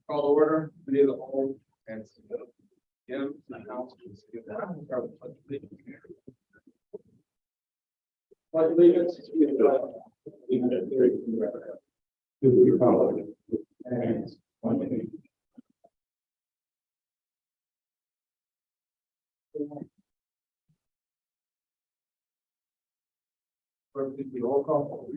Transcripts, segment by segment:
Call to order, committee of the whole, and Jim, the council, pledge allegiance to the flag to the republic and one nation. Clerk, please do roll call.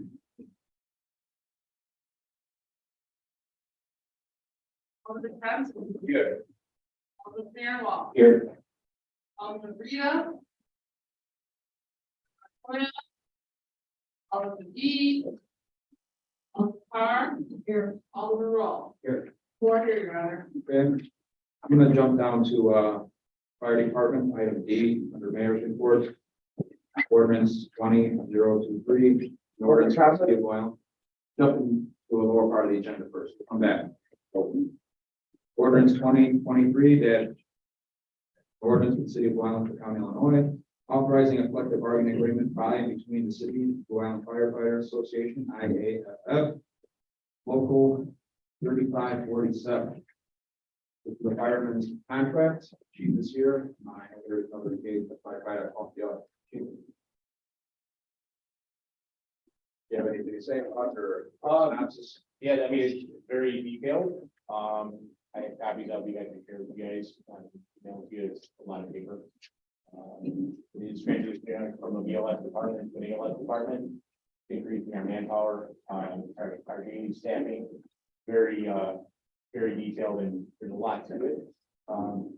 Alderman Krebs. Here. Alderman Fairwell. Here. Alderman Rita. Alderman D. Alderman Carr. Here. Alderman Roll. Here. 4 here, Your Honor. Okay. I'm gonna jump down to fire department, item D, under mayor's report. Ordinance 20-023. An ordinance for the city of Blue. Jumping to a lower part of the agenda first. We'll come back. Ordinance 2023 ordinance with the city of Blue Island, County, Illinois, authorizing a collective bargaining agreement by and between the city of Blue Island Firefighter Association, IAFF, local 3547. This is the fireman's contract. Chief is here. There is another case, the firefighter off the other. Chief. Do you have anything to say about your synopsis? Yeah, I mean, it's very detailed. I have copies of you guys can share with you guys. Give a lot of paper. It's transitioning from the BLS department to the ALS department, increasing our manpower, our daily staffing. Very, very detailed, and there's a lot to it. I don't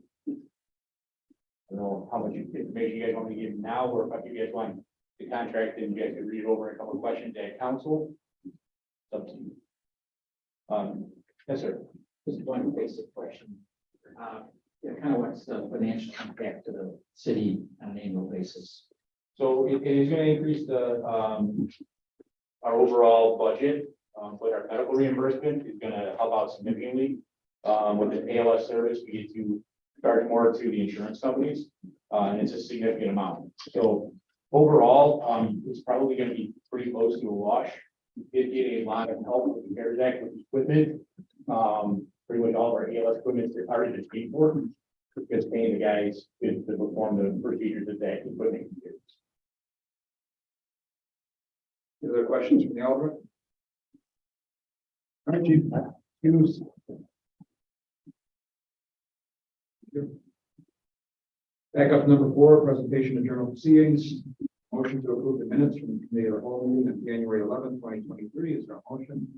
know how much information you guys want me to give now, or if you guys want the contract and you guys can read it over a couple of questions at council. It's up to you. Yes, sir. Just one basic question. Kind of what's the financial impact to the city on an annual basis? So it is going to increase the our overall budget, but our medical reimbursement is going to help out significantly. With the ALS service, we get to charge more to the insurance companies, and it's a significant amount. So overall, it's probably going to be pretty close to a wash. We did get a lot of help with the CARES Act with equipment. Pretty much all of our ALS equipment is already just paid for. Just paying the guys to perform the procedures that that equipment can do. Any other questions from the Alderman? All right, Chief. Hughes. Back up number 4, presentation of journal proceedings. Motion to approve the minutes from the committee of the whole meeting on January 11, 2023. Is there a motion?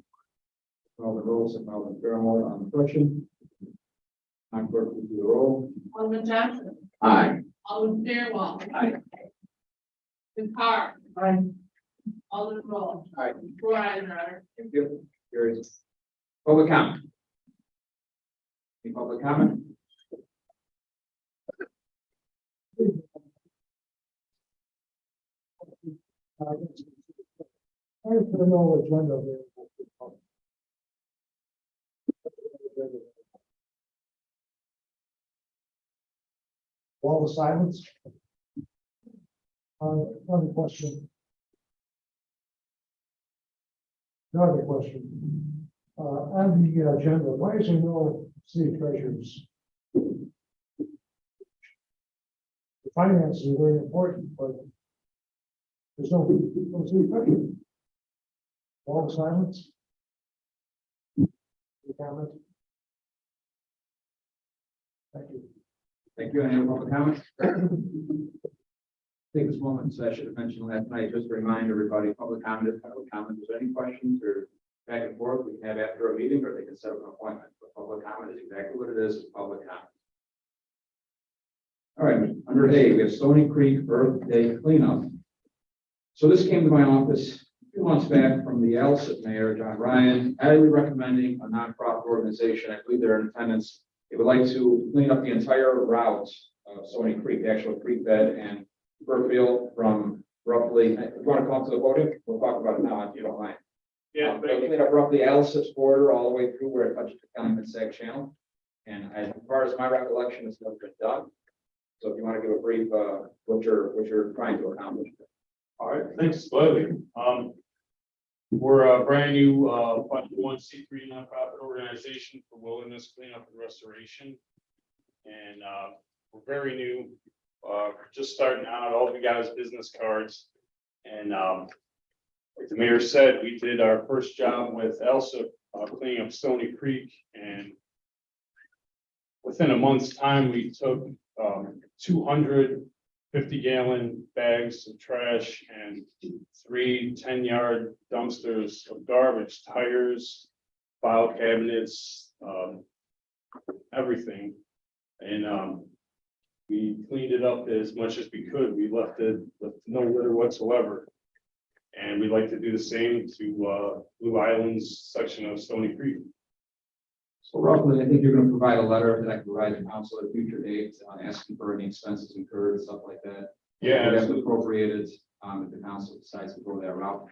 All the rolls and Alderman Fairwell on the question. I'm clerk will do the roll. Alderman Johnson. Aye. Alderman Fairwell. Aye. Alderman Carr. Aye. Alderman Roll. Aye. 4 ayes, Your Honor. Thank you. Carries. Public comment. Any public comment? I put an old agenda there. Wall of silence. Another question. On the agenda, why is there no city treasurers? The finances are very important, but there's no city treasurer. Wall of silence. Any comment? Thank you. Thank you. Any other public comments? Take this moment, so I should have mentioned last night, just to remind everybody, public comment is public comment. If there's any questions or back and forth, we can have after a meeting, or they can set up an appointment. But public comment is exactly what it is, public comment. All right, under A, we have Stony Creek Earth Day cleanup. So this came to my office a few months back from the Alsip Mayor, John Ryan, highly recommending a nonprofit organization. I believe they're in attendance. They would like to clean up the entire route of Stony Creek, the actual creek bed and Burfield from roughly, if you want to come to the podium, we'll talk about it now if you don't mind. Yeah, They'll clean up roughly Alsip's border all the way through where it touches the Calumet Sag Channel. And as far as my recollection, it's never been done. So if you want to give a brief, what you're trying to accomplish. All right, thanks, Leslie. We're a brand new 501c3 nonprofit organization for wilderness cleanup and restoration. And we're very new, just starting out. All we got is business cards. And like the mayor said, we did our first job with Elsa cleaning up Stony Creek. And within a month's time, we took 250-gallon bags of trash and 3 10-yard dumpsters of garbage, tires, file cabinets, everything. And we cleaned it up as much as we could. We left no litter whatsoever. And we'd like to do the same to Blue Island's section of Stony Creek. So roughly, I think you're gonna provide a letter that I can provide to council at a future date, asking for any expenses incurred, stuff like that. Yeah, That's absolutely. appropriated, if the council decides to go that route.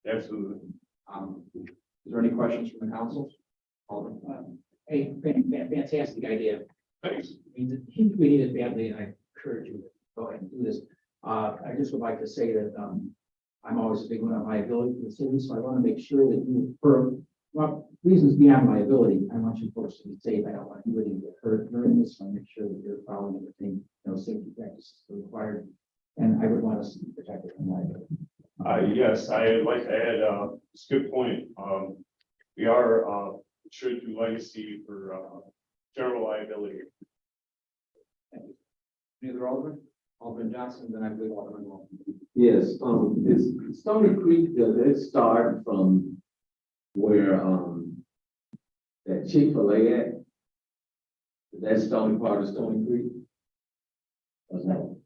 Absolutely. Is there any questions from the council? Alderman. Hey, fantastic idea. Thanks. I mean, we need it badly, and I encourage you to go ahead and do this. I just would like to say that, I'm always a big one on liability for the city, so I want to make sure that you, for reasons beyond liability, I want you folks to be safe. I don't want anybody to get hurt during this, so I make sure that you're following everything, safety practices that are required. And I would want us to be protected from liability. Yes, I'd like to add, it's a good point. We are insured through legacy for general liability. Any other Alderman? Alderman Johnson, then I believe Alderman Wolf. Yes, is Stony Creek, does it start from where, that Chick-fil-A at? Is that Stony part of Stony Creek? Or no?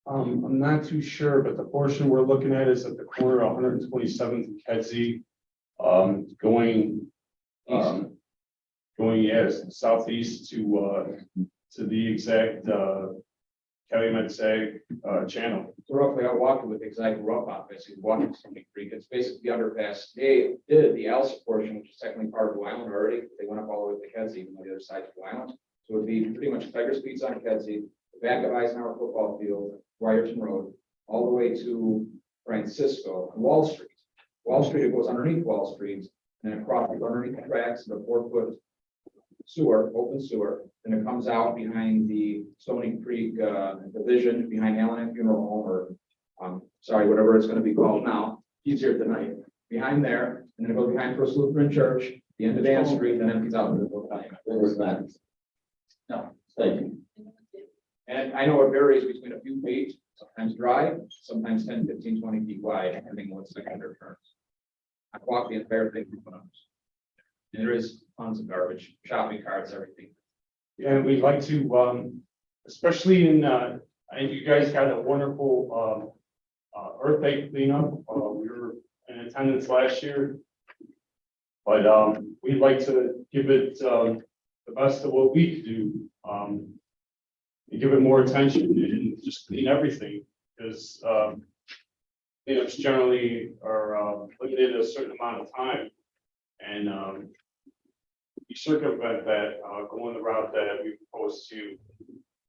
I'm not too sure, but the portion we're looking at is at the corner of 127th and Kedzie, going, southeast to the exact, Calumet Sag, channel. So roughly, I walked with because I grew up on basically walking Stony Creek. It's basically the underpass. They did the Elsa portion, which is technically part of Blue Island already. They went up all the way to Kedzie, even though the other side of Blue Island. So it'd be pretty much Tiger Speeds on Kedzie, the back of Eisenhower Football Field, Ryerson Road, all the way to Francisco and Wall Street. Wall Street, it goes underneath Wall Street and then across underneath the tracks and the 4-foot sewer, open sewer. Then it comes out behind the Stony Creek division, behind Allen Funeral Home, or whatever it's going to be called now. Easier tonight. Behind there, and then it goes behind First Lutheran Church, the end of Ann Street, then empties out into the Brook Calumet. There was not. No. Thank you. And I know it varies between a few feet, sometimes dry, sometimes 10, 15, 20 feet wide, depending on what secondary turns. I walked the entire thing. And there is tons of garbage, shopping carts, everything. And we'd like to, especially in, I think you guys got a wonderful Earth Day cleanup. We were in attendance last year. But we'd like to give it the best of what we could do. And give it more attention and just clean everything, because cleanups generally are limited a certain amount of time. And you circumvent that going the route that we proposed to.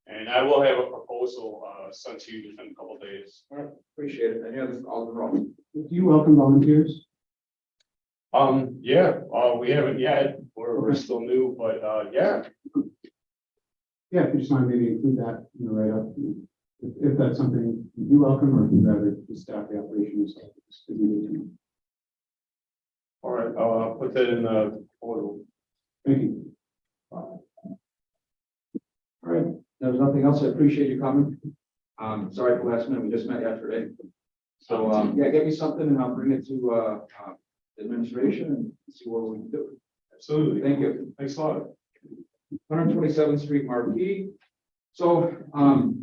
And I will have a proposal sent to you within a couple of days. All right, appreciate it. Any other Alderman? Do you welcome volunteers? Yeah, we haven't yet. We're still new, but yeah. Yeah, if you just want to maybe include that in the write-up, if that's something you welcome, or if you'd rather just staff the operation yourself. All right, I'll put that in the portal. Thank you. All right, there's nothing else. I appreciate you coming. Sorry for last minute. We just met yesterday. So yeah, get me something and I'll bring it to administration and see what we can do. Absolutely. Thank you. Thanks a lot. 127th Street Marquee. So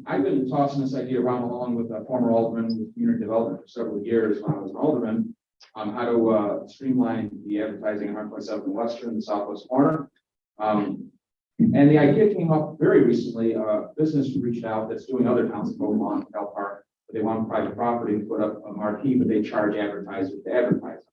I've been tossing this idea around along with a former alderman with community development for several years when I was an alderman on how to streamline the advertising on 127th and Western, the southwest corner. And the idea came up very recently. A business reached out that's doing other towns, Beaumont, Cal Park, but they want private property to put up a marquee, but they charge advertisers to advertise.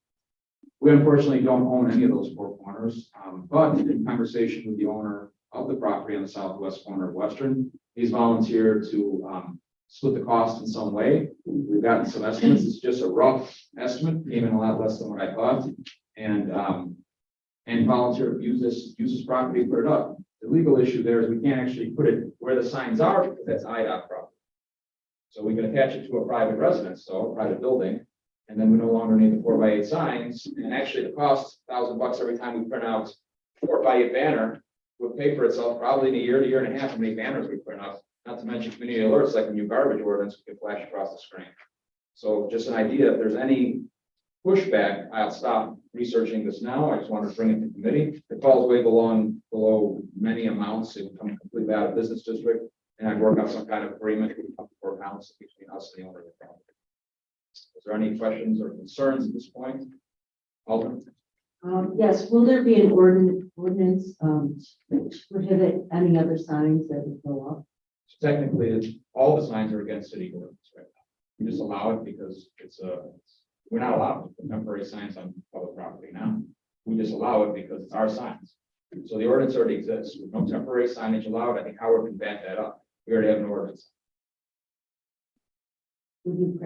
We unfortunately don't own any of those 4 corners, but in conversation with the owner of the property on the southwest corner of Western, he's volunteered to split the cost in some way. We've gotten some estimates. It's just a rough estimate, came in a lot less than what I thought. And volunteer use this property, put it up. The legal issue there is we can't actually put it where the signs are because that's IDOT property. So we can attach it to a private residence, so a private building, and then we no longer need the 4x8 signs. And actually the cost, $1,000 every time we print out 4x8 banner would pay for itself probably in a year to year and a half how many banners we print out. Not to mention community alerts like the new garbage ordinance we can flash across the screen. So just an idea, if there's any pushback, I'll stop researching this now. I just wanted to bring it to committee. It falls way below many amounts. It would come completely out of business district. And I'd work out some kind of agreement for accounts between us and the owner of the property. Is there any questions or concerns at this point? Alderman? Yes, will there be an ordinance, to prohibit any other signs that would go up? Technically, all the signs are against city ordinance right now. We just allow it because we're not allowed to put temporary signs on public property now. We just allow it because it's our signs. So the ordinance already exists. With no temporary signage allowed, I think Howard can back that up. We already have an ordinance. Would you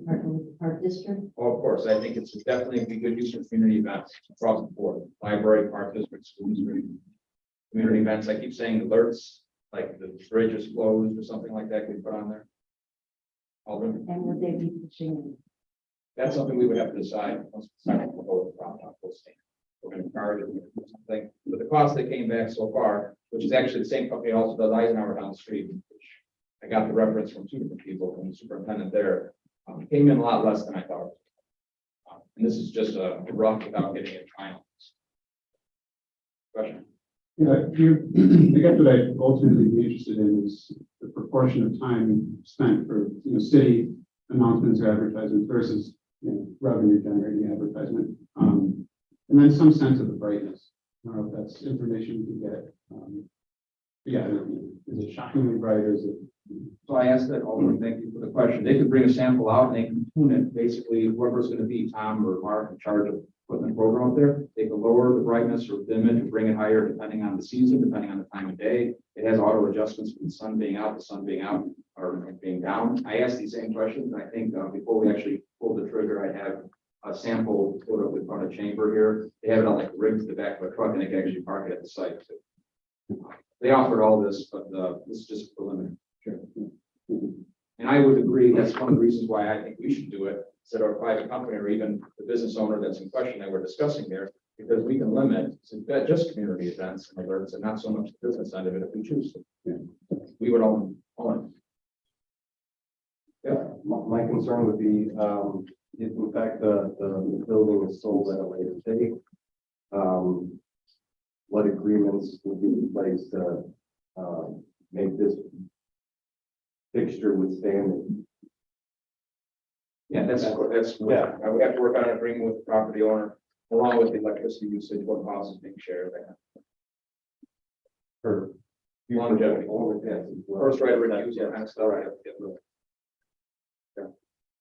partner with the park district? Oh, of course, I think it's definitely be good use for community events across the board. Library, park district, school district. Community events, I keep saying alerts, like the bridge is closed or something like that, we put on there. Alderman? And would they be pushing? That's something we would have to decide once we decide what we'll stand. We're going to encourage it, we're going to do something, but the cost that came back so far, which is actually the same company also does Eisenhower down the street, which I got the reference from two different people, from the superintendent there, came in a lot less than I thought. And this is just a rough without getting it final. Question? Yeah, I guess what I'd ultimately be interested in is the proportion of time spent for, city announcements or advertisements versus, revenue generating advertisement. And then some sense of the brightness. I don't know if that's information you can get. Yeah, is it shockingly bright or is it? So I asked that, Alderman, thank you for the question. They could bring a sample out and they can tune it, basically whoever's going to be Tom or Mark in charge of putting the program up there. They can lower the brightness or dim it or bring it higher depending on the season, depending on the time of day. It has auto adjustments from the sun being out, or being down. I asked these same questions, and I think before we actually pull the trigger, I have a sample put up in front of chamber here. They have it on like rigged to the back of a truck, and they can actually park it at the site too. They offered all this, but this is just preliminary. Sure. And I would agree, that's one of the reasons why I think we should do it, instead of a private company or even the business owner that's in question that we're discussing there, because we can limit to just community events and alerts and not so much the business side of it if we choose to. Yeah. We would own it. Yeah. My concern would be, if in fact the building is sold at a later date, what agreements would be in place to make this fixture withstanding? Yeah, that's, Yeah. I would have to work on an agreement with the property owner, along with the electricity usage, what costs is being shared. For Longevity. First right of That- refusal, that kind of stuff.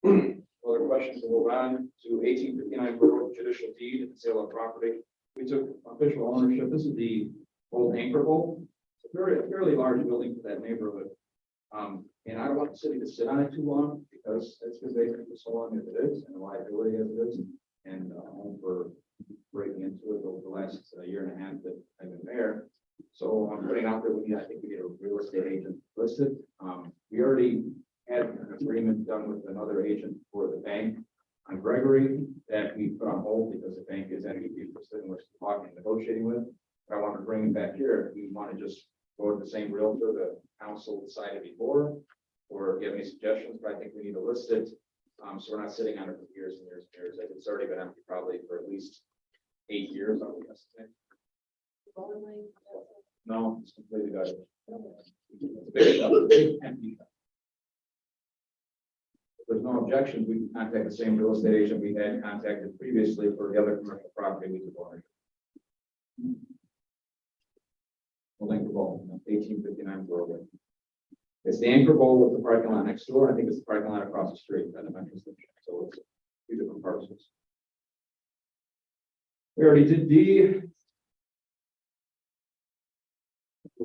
Other questions, we'll move on to 1859 Borough Judicial Deed and Sale of Property. We took official ownership. This is the old Anchor Bowl. It's a fairly large building for that neighborhood. And I don't want the city to sit on it too long because it's been vacant for so long as it is and the liability as it is. And for breaking into it over the last year and a half that I've been there. So I'm putting out there, I think we need a real estate agent listed. We already had an agreement done with another agent for the bank on Gregory that we put on hold because the bank is actually interested in we're talking, negotiating with. But I want to bring it back here. We want to just go to the same realtor the council decided before, or give any suggestions, but I think we need to list it. So we're not sitting on it for years and years and years. Like, it's already been empty probably for at least 8 years, I would guess. No, it's completely gutted. It's a big empty. If there's no objections, we can contact the same real estate agent we had contacted previously for the other commercial property we took ownership. Well, Anchor Bowl, 1859 Broadway. It's the Anchor Bowl with the parking lot next door. I think it's the parking lot across the street at the metro station. So it's 2 different parcels. We already did D.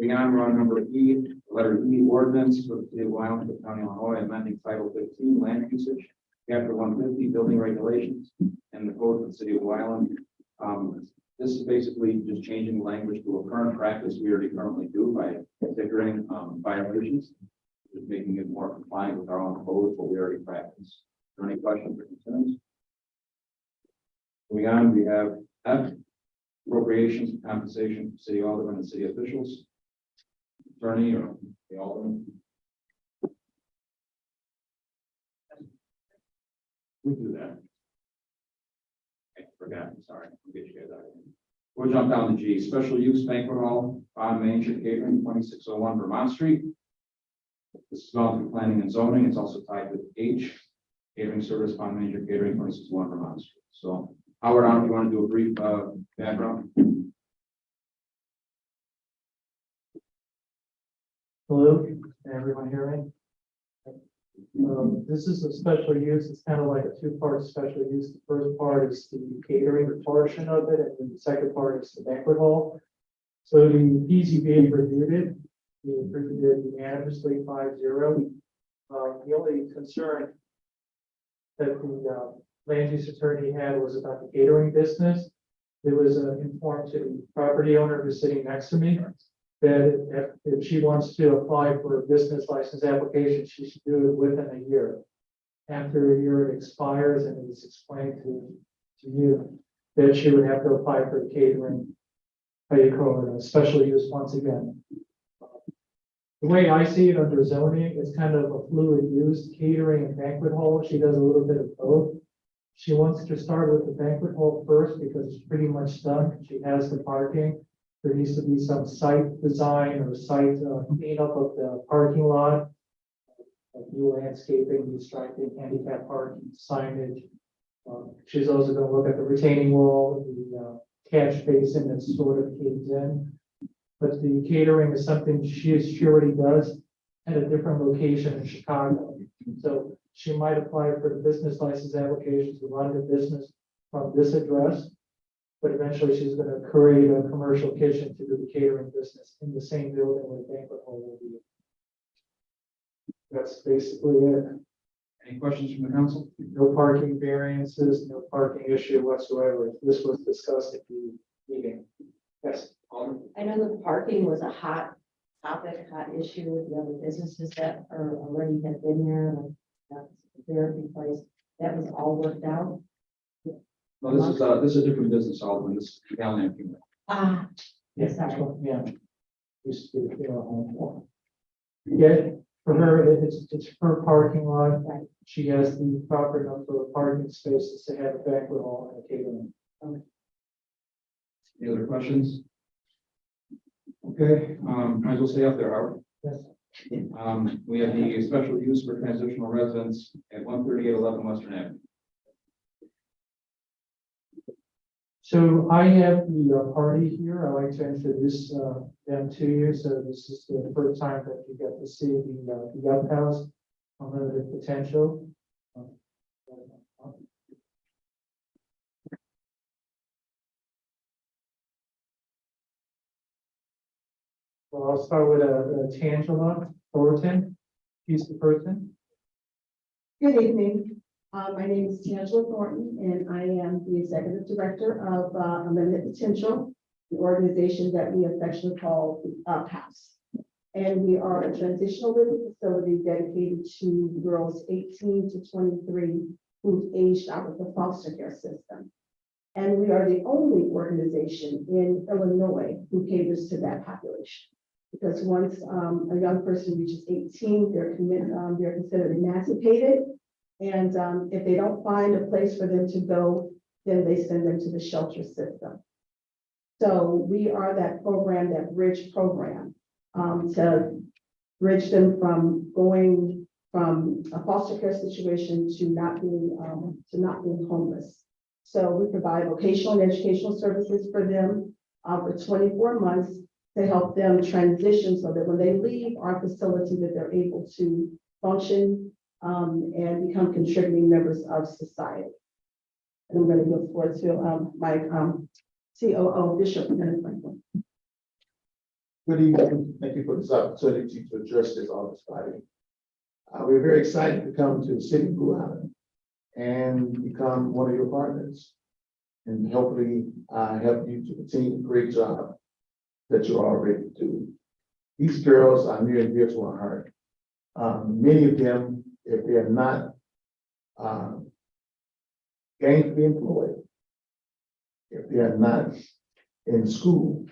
Moving on, we're on number E, letter E, ordinance for the city of Wyoming, Cook County, Illinois, amending title 15, land usage, chapter 150, building regulations, and the code for the city of Wyoming. This is basically just changing the language to a current practice we already currently do by considering violations, just making it more compliant with our own code, what we already practice. Are there any questions or concerns? Moving on, we have F, appropriations and compensation for city aldermen and city officials. Attorney or the alderman. We do that. I forgot, I'm sorry. I'll get you guys out. We'll jump down to G, special use banquet hall, on Main Street Catering, 2601 Vermont Street. This is gone through planning and zoning. It's also tied with H, catering service, on Main Street Catering, 2601 Vermont Street. So Howard, I don't know if you want to do a brief background. Hello, can everyone hear me? This is a special use. It's kind of like a two-part special use. The first part is the catering portion of it, and then the second part is the banquet hall. So the PZBA reviewed it. We approved it unanimously 5-0. The only concern that the land use attorney had was about the catering business. It was informed to the property owner who's sitting next to me that if she wants to apply for a business license application, she should do it within a year. After a year it expires, and it was explained to you that she would have to apply for the catering, how you call it, a special use once again. The way I see it under zoning, it's kind of a fluid use, catering and banquet hall. She does a little bit of both. She wants to start with the banquet hall first because it's pretty much done. She has the parking. There needs to be some site design or site cleanup of the parking lot, like new landscaping, new striping, handicap parking, signage. She's also going to look at the retaining wall, the catch basin that sort of caves in. But the catering is something she already does at a different location in Chicago. So she might apply for the business license application to run the business from this address. But eventually she's going to create a commercial kitchen to do the catering business in the same building where the banquet hall will be. That's basically it. Any questions from the council? No parking variances, no parking issue whatsoever. This was discussed at the meeting. Yes. Alderman? I know the parking was a hot topic, hot issue with the other businesses that are already have been there, like that's the therapy place. That was all worked out. No, this is a different business, Alderman. This is down there. Ah, Yes, sorry. yeah. Used to be the funeral home for. Yeah, for her, it's her parking lot. Right. She has the proper number of parking spaces to have a banquet hall and a catering. Any other questions? Okay, might as well stay up there, Howard. Yes. We have the special use for transitional residents at 13811 Western Avenue. So I have the party here. I'd like to introduce them to you. So this is the first time that you get to see the Yup House Unlimited Potential. Well, I'll start with Tangela Thornton. She's the person. Good evening. My name is Tangela Thornton, and I am the Executive Director of Unlimited Potential, the organization that we affectionately call the Up House. And we are a transitional living facility dedicated to girls 18 to 23 who've aged out of the foster care system. And we are the only organization in Illinois who caters to that population. Because once a young person reaches 18, they're considered emancipated. And if they don't find a place for them to go, then they send them to the shelter system. So we are that program, that bridge program, to bridge them from going from a foster care situation to not being homeless. So we provide vocational and educational services for them for 24 months to help them transition so that when they leave our facility that they're able to function and become contributing members of society. And I'm going to look forward to my COO, Bishop Kenneth Franklin. Good evening. Thank you for this opportunity to address this August body. We're very excited to come to the city of Blue Island and become one of your partners. And hopefully, help you to continue the great job that you're already doing. These girls are near and dear to our heart. Many of them, if they are not gainfully employed, if they are not in school,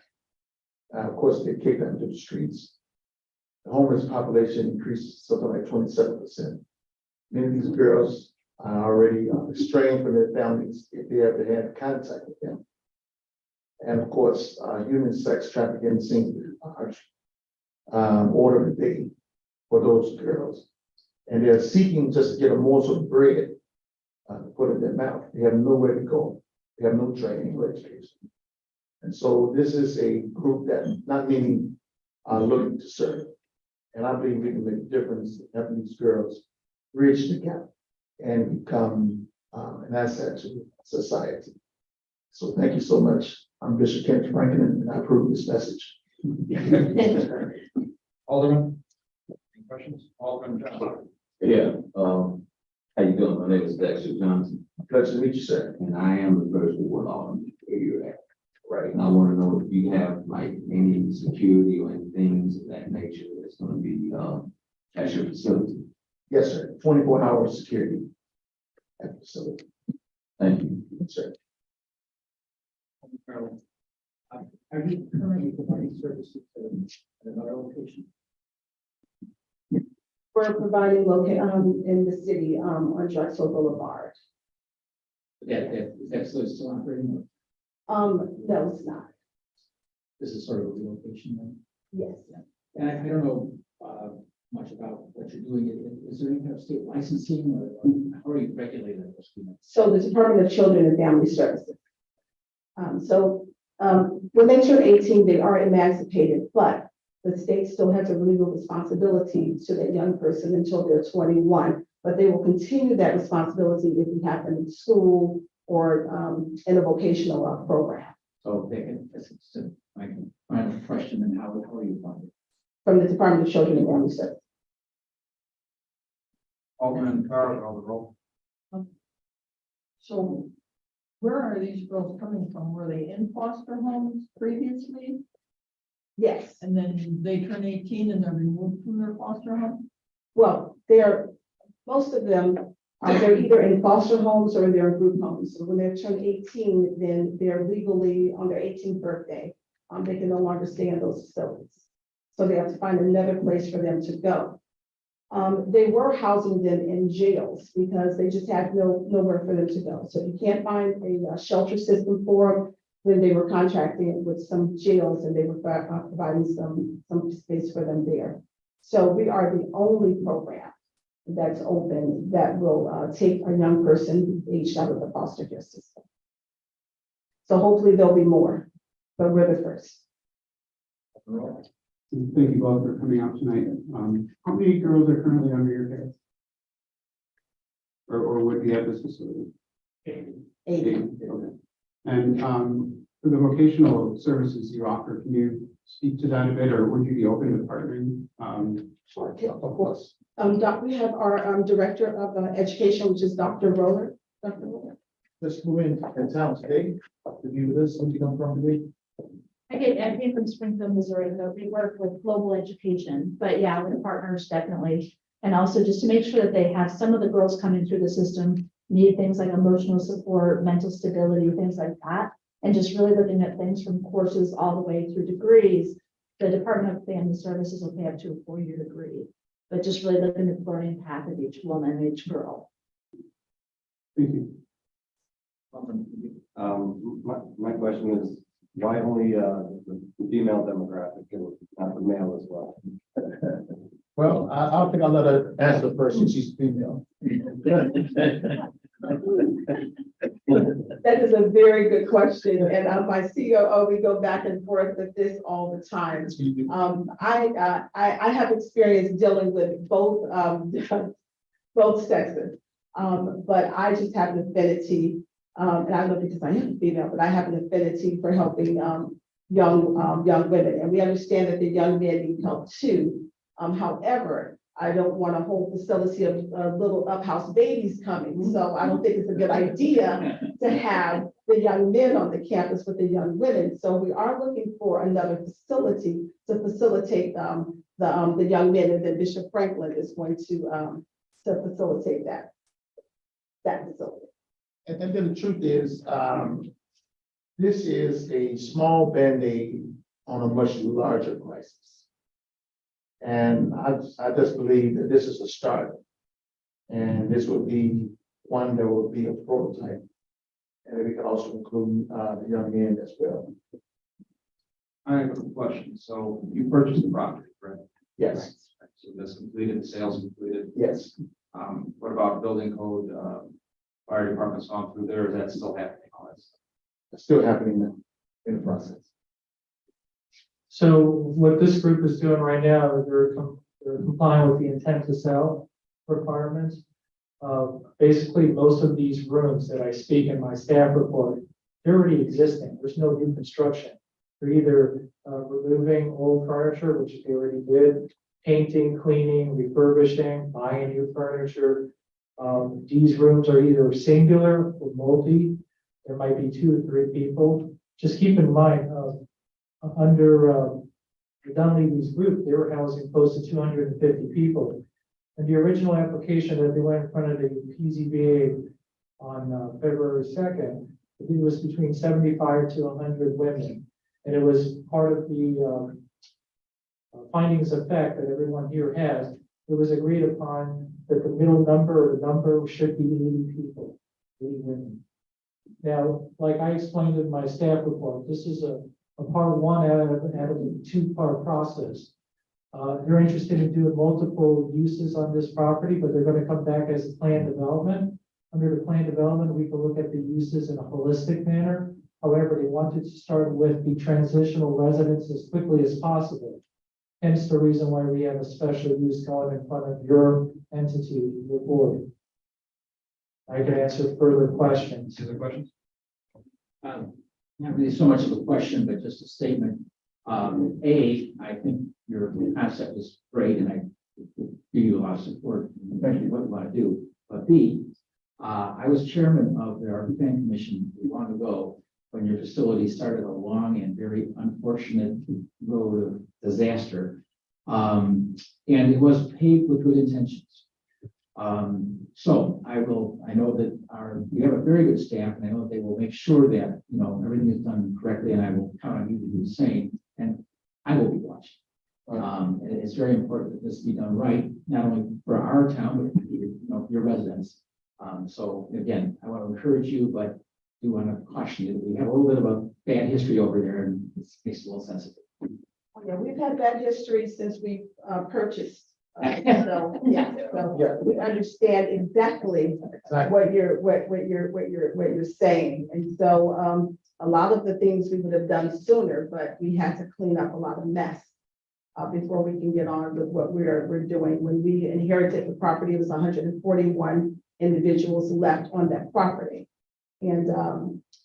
of course, they kicked out into the streets. The homeless population increased something like 27%. Many of these girls are already estranged from their families if they ever had contact with them. And of course, human sex trafficking seems to be a large order of the day for those girls. And they're seeking just to get a morsel of bread to put in their mouth. They have nowhere to go. They have no training or education. And so this is a group that not many are looking to serve. And I believe we can make a difference in helping these girls bridge the gap and become an asset to society. So thank you so much. I'm Bishop Kent Franklin, and I approve this message. Alderman? Any questions? Alderman Johnson? Yeah, how you doing? My name is Dexter Johnson, Pleasure to meet you, sir. and I am the first ward alderman where you're at. Right, and I want to know if you have like any security or any things of that nature that's going to be at your facility. Yes, sir. 24-hour security at the facility. Thank you. Yes, sir. Are you currently providing services at another location? We're providing in the city, on Drexel Boulevard. That's still operating? No, it's not. This is sort of a relocation then? Yes. And I don't know much about what you're doing. Is there any kind of state licensing or how are you regulated at this point? So the Department of Children and Family Services. When they turn 18, they are emancipated, but the state still has a legal responsibility to that young person until they're 21. But they will continue that responsibility if you have them in school or in a vocational program. So they can, that's my final question, and how are you funded? From the Department of Children and Family Services. Alderman Carr, call the roll. So where are these girls coming from? Were they in foster homes previously? Yes. And then they turn 18 and they're removed from their foster home? Well, most of them, they're either in foster homes or they're in group homes. So when they turn 18, then they're legally on their 18th birthday. They can no longer stay in those facilities. So they have to find another place for them to go. They were housing them in jails because they just had nowhere for them to go. So if you can't find a shelter system for them, then they were contracting with some jails and they were providing some space for them there. So we are the only program that's open that will take a young person aged out of the foster care system. So hopefully there'll be more, but we're the first. Thank you both for coming out tonight. How many girls are currently under your care? Or would be at this facility? 80. Okay. And for the vocational services you offer, can you speak to that a bit, or would you be open to partnering? Sure, yeah, of course. We have our director of education, which is Dr. Roller. Dr. Roller. Let's move in town today. To be with us, where you come from today? I came from Springfield, Missouri, so we work with global education, but yeah, with partners, definitely. And also just to make sure that they have, some of the girls coming through the system need things like emotional support, mental stability, things like that. And just really looking at things from courses all the way through degrees. The Department of Family Services will pay up to a 4-year degree, but just really looking at the learning path of each woman and each girl. Thank you. My question is, why only the female demographic and not the male as well? Well, I don't think I'll let her answer first since she's female. That is a very good question. And my COO, we go back and forth with this all the time. I have experience dealing with both sexes. But I just have an affinity, and I know because I am female, but I have an affinity for helping young women, and we understand that the young men need help too. However, I don't want a whole facility of little uphouse babies coming, so I don't think it's a good idea to have the young men on the campus with the young women. So we are looking for another facility to facilitate the young men, and then Bishop Franklin is going to facilitate that facility. And then the truth is, this is a small Band-Aid on a much larger crisis. And I just believe that this is a start. And this will be one that will be a prototype. And we can also include the young men as well. I have a question. So you purchased the property, correct? Yes, So that's completed, sales completed. yes. What about building code, fire department's gone through there, is that still happening? All that stuff? It's still happening now in the process. So what this group is doing right now, is they're complying with the intent to sell requirements. Basically, most of these rooms that I speak in my staff report, they're already existing. There's no new construction. They're either removing old furniture, which they already did, painting, cleaning, refurbishing, buying new furniture. These rooms are either singular or multi. There might be 2 or 3 people. Just keep in mind, under the Dunleavy's group, they were housing close to 250 people. And the original application that they went in front of the PZBA on February 2nd, it was between 75 to 100 women. And it was part of the findings of fact that everyone here has. It was agreed upon that the middle number, or the number should be 80 people, 80 women. Now, like I explained in my staff report, this is a part 1 out of a 2-part process. They're interested in doing multiple uses on this property, but they're going to come back as planned development. Under the planned development, we can look at the uses in a holistic manner. However, they wanted to start with the transitional residents as quickly as possible. Hence the reason why we have a special use going in front of your entity, your board. I can answer further questions. Any other questions? Not really so much of a question, but just a statement. I think your concept is great, and I give you a lot of support, especially what you want to do. But B, I was chairman of their plan commission long ago when your facility started a long and very unfortunate road of disaster. And it was paved with good intentions. So I know that we have a very good staff, and I know that they will make sure that, everything is done correctly, and I will count on you to do the same, and I will be watching. And it's very important that this be done right, not only for our town, but for your residents. So again, I want to encourage you, but do want to caution you that we have a little bit of a bad history over there, and it makes it a little sensitive. Yeah, we've had that history since we purchased. So we understand exactly what you're saying. And so a lot of the things we would have done sooner, but we had to clean up a lot of mess before we can get on with what we're doing. When we inherited the property, it was 141 individuals left on that property. And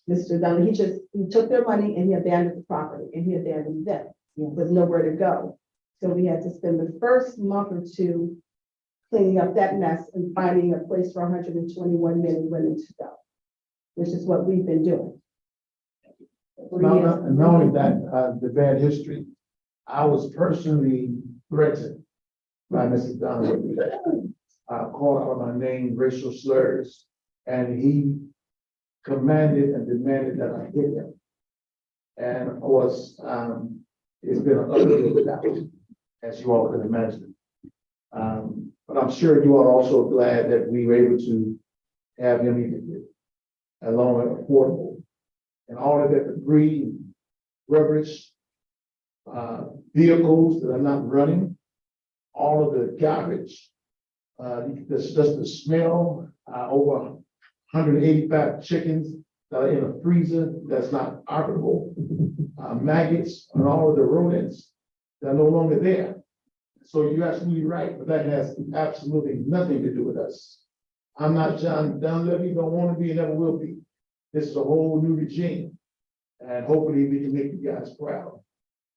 Mr. Dunley, he took their money and he abandoned the property, and he abandoned them with nowhere to go. So we had to spend the first month or 2 cleaning up that mess and finding a place for 121 men and women to go, which is what we've been doing. And not only that, the bad history, I was personally threatened by Mrs. Donovan. Called out my name, racial slurs, and he commanded and demanded that I hit him. And of course, it's been an ugly battle, as you all can imagine. But I'm sure you are also glad that we were able to have him evicted, along with affordable, and all of that debris, rubbish, vehicles that are not running, all of the garbage, just the smell, over 185 chickens that are in a freezer that's not operable, maggots and all of the rodents that are no longer there. So you're absolutely right, but that has absolutely nothing to do with us. I'm not John Dunleavy, don't want to be, and never will be. This is a whole new regime. And hopefully we can make you guys proud.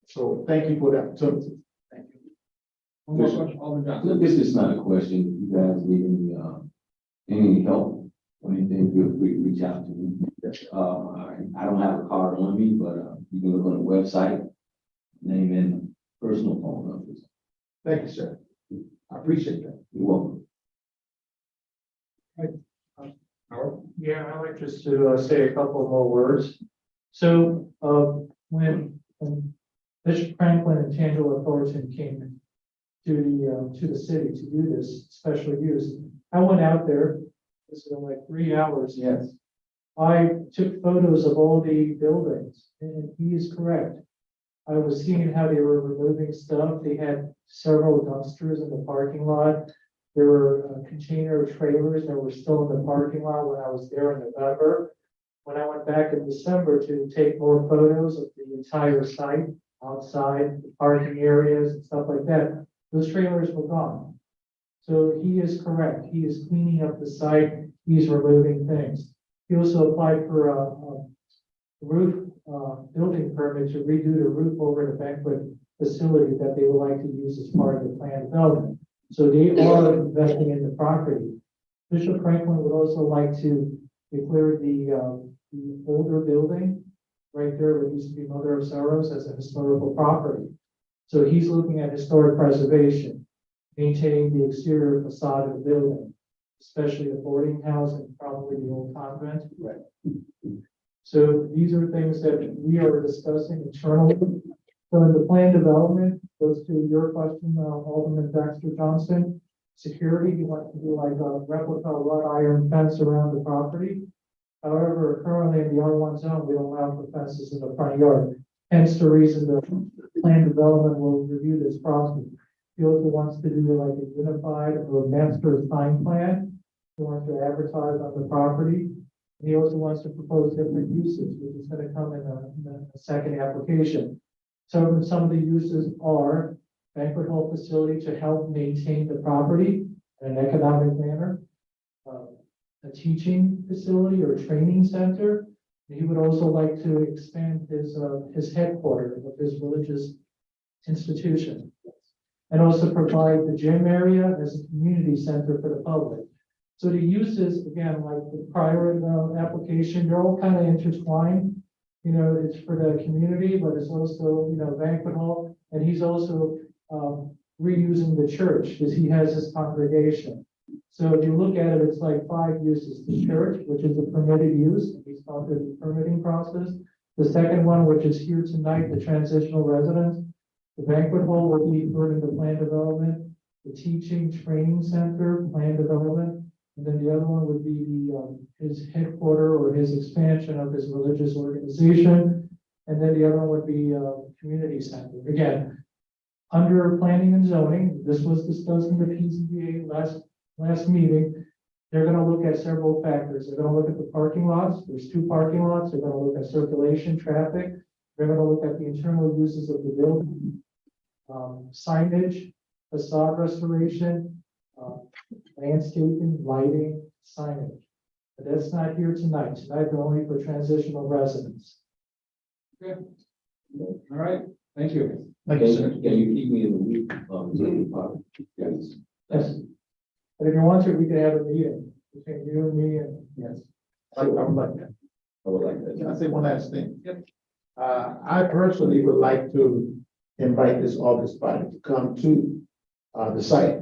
So thank you for the opportunity. Thank you. One more question, Alderman Johnson. This is not a question. If you guys need any help or anything, feel free to reach out to me. I don't have a card on me, but you can look on the website, name and personal phone numbers. Thank you, sir. I appreciate that. You're welcome. Howard? Yeah, I'd like just to say a couple more words. So, when Bishop Franklin and Tangela Thornton came to the city to do this special use, I went out there, this was like 3 hours. Yes. I took photos of all the buildings, and he is correct. I was seeing how they were removing stuff. They had several dumpsters in the parking lot. There were container trailers that were still in the parking lot when I was there in November. When I went back in December to take more photos of the entire site, outside, the parking areas and stuff like that, those trailers were gone. So he is correct. He is cleaning up the site. He's removing things. He also applied for a roof building permit to redo the roof over the banquet facility that they would like to use as part of the planned development. So they are investing in the property. Bishop Franklin would also like to declare the older building right there, what used to be Mother of Sorrows, as a historical property. So he's looking at historic preservation, maintaining the exterior facade of the building, especially the boarding house and probably the old convent. Right. So these are things that we are discussing internally. So in the plan development, goes to your question, Alderman Dexter Johnson, security, he wants to do like a replica wrought iron fence around the property. However, currently in the R1 zone, we don't allow for fences in the front yard. Hence the reason the plan development will review this process. He also wants to do like a unified or master sign plan. He wants to advertise on the property. And he also wants to propose different uses, which is going to come in a second application. So some of the uses are banquet hall facility to help maintain the property in an economic manner, a teaching facility or a training center. He would also like to expand his headquarters of his religious institution, and also provide the gym area as a community center for the public. So the uses, again, like the prior application, they're all kind of intertwined. You know, it's for the community, but it's also, you know, banquet hall, and he's also reusing the church because he has his congregation. So if you look at it, it's like 5 uses: the church, which is a permitted use, he's gone through the permitting process. The second one, which is here tonight, the transitional residence. The banquet hall will be put in the plan development. The teaching training center, plan development. And then the other one would be his headquarter or his expansion of his religious organization. And then the other one would be community center. Again, under planning and zoning, this was discussed in the PZBA last meeting. They're going to look at several factors. They're going to look at the parking lots. There's 2 parking lots. They're going to look at circulation, traffic. They're going to look at the internal uses of the building, signage, facade restoration, landscaping, lighting, signage. But that's not here tonight. Tonight, they're only for transitional residents. All right, thank you. Thank you, sir. Can you keep me in the loop? Yes. Yes. But if you want to, we can have a meeting between you and me and, Yes. I would like that. I would like that. Can I say one last thing? Yep. I personally would like to invite this August body to come to the site.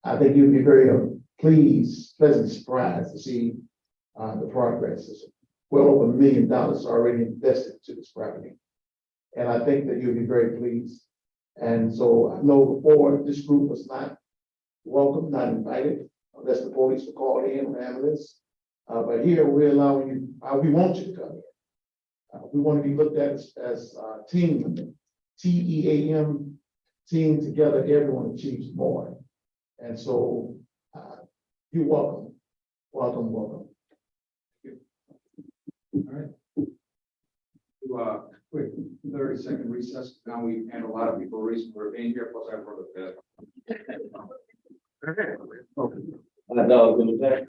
I think you'd be very pleasantly surprised to see the progress. It's well over $1 million already invested into this property. And I think that you'll be very pleased. And so I know before this group was not welcome, not invited, unless the police were called in or ambulance. But here we're allowing you, we want you to come in. We want to be looked at as team, TEAM, team together, everyone achieves more. And so you're welcome, welcome, welcome. All right. Do a quick 30-second recess. Now we had a lot of people reason for being here, plus I wrote a bit. Okay. I know, in the back.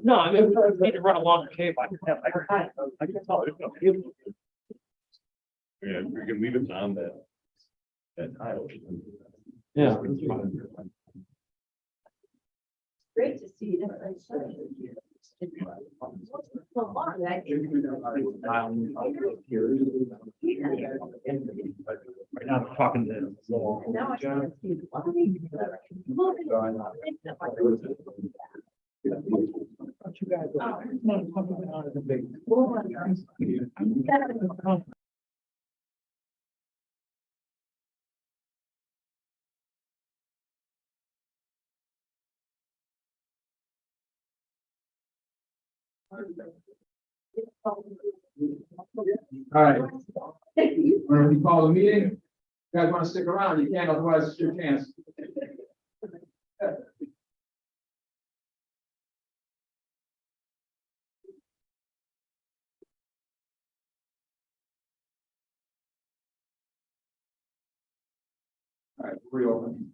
No, I mean, we need to run a longer cable. I can tell. Yeah, we can leave it on that. That title. Yeah. Great to see you. Right now, I'm talking to. Now I can see you. All right, whenever you call the meeting, you guys want to stick around, you can, otherwise it's your chance. All right, reopen.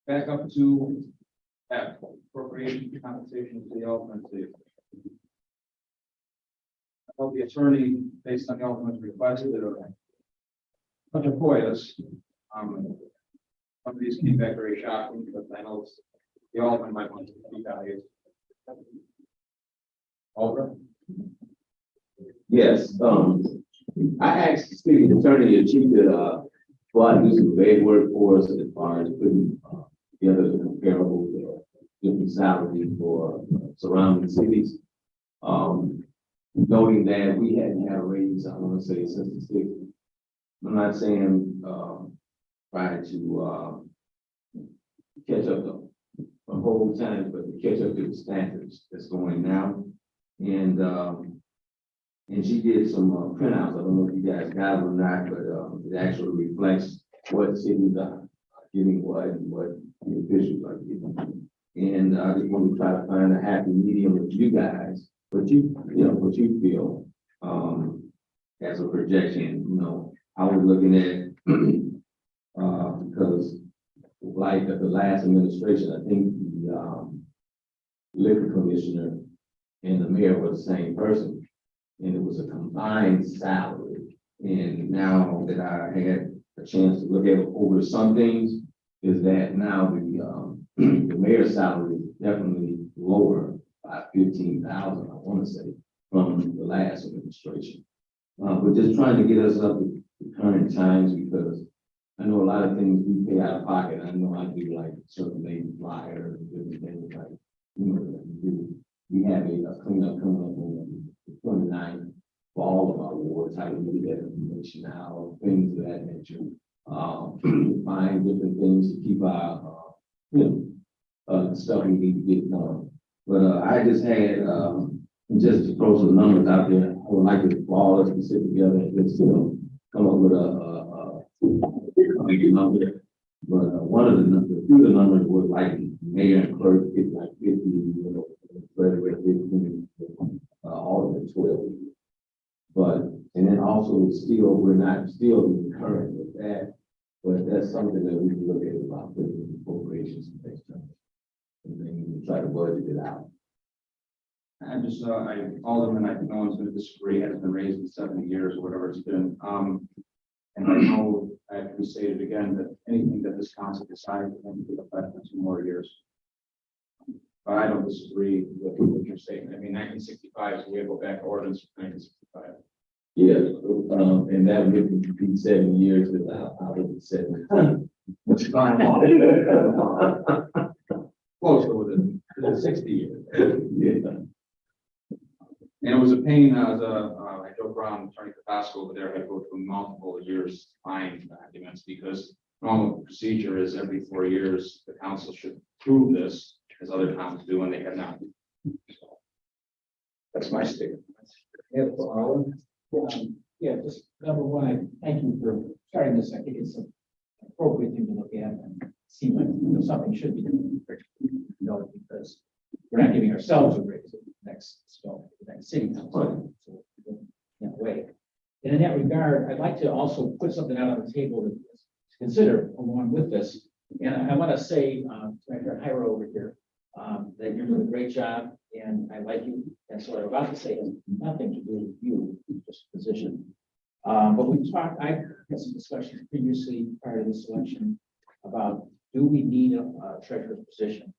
Back up to F, appropriation compensation to the Alderman. I hope the attorney, based on the Alderman's request, did a bunch of FOIAs. Some of these came back very shocking, but I know the Alderman might want to be valued. Alderman? Yes, I asked the city attorney if she could, go out and do some big work for us as far as putting, together the comparable, different salaries for surrounding cities. Noting that we hadn't had a raise, I want to say, since the 60s. I'm not saying, try to, catch up the whole time, but to catch up to the standards that's going now. And she did some printouts. I don't know if you guys got them or not, but it actually reflects what cities are getting what and what the officials are getting. And I just want to try to find a happy medium with you guys, what you feel as a projection. I was looking at because like at the last administration, I think the liquor commissioner and the mayor were the same person, and it was a combined salary. And now that I had a chance to look at over some things, is that now the mayor's salary is definitely lower by 15,000, I want to say, from the last administration. But just trying to get us up to current times, because I know a lot of things we pay out of pocket. I know I do like circulating flyers and different things like, we have a cleanup coming up on the 29th for all of our wards, how we get that information out, things of that nature. Find different things to keep our, stuff we need to get done. But I just had, just to throw some numbers out there, I would like to all of us to sit together and just, come up with a number. But one of the numbers, few of the numbers was like mayor and clerk get like 50, treasurer 15, all of the 12. But, and then also still, we're not still current with that, but that's something that we can look at about putting appropriations next time. And then we try to budget it out. And just, Alderman, I think no one's going to disagree, has been raised in 70 years or whatever it's been. And I know I have to say it again, that anything that this council decides is going to take effect in 2 more years. But I don't disagree with what you're saying. I mean, 1965, so we go back to ordinance of 1965. Yeah, and that would be 7 years without, I would be 7. Which is fine. Closer within 60 years. Yeah. And it was a pain as I joke around, Attorney Tabasco over there, I go through multiple years find documents, because normal procedure is every 4 years, the council should prove this, as other towns do, and they have not. So, that's my statement. Yeah, just number one, I thank you for starting this. I think it's an appropriate thing to look at and seem like, something should be done. Because we're not giving ourselves a raise at the next city council. So, in that way. And in that regard, I'd like to also put something out on the table that consider along with this. And I want to say, Director Hyra over here, that you're doing a great job and I like you. And so what I'm about to say has nothing to do with you, just position. But I had some discussions previously prior to this election about, do we need a treasurer's position?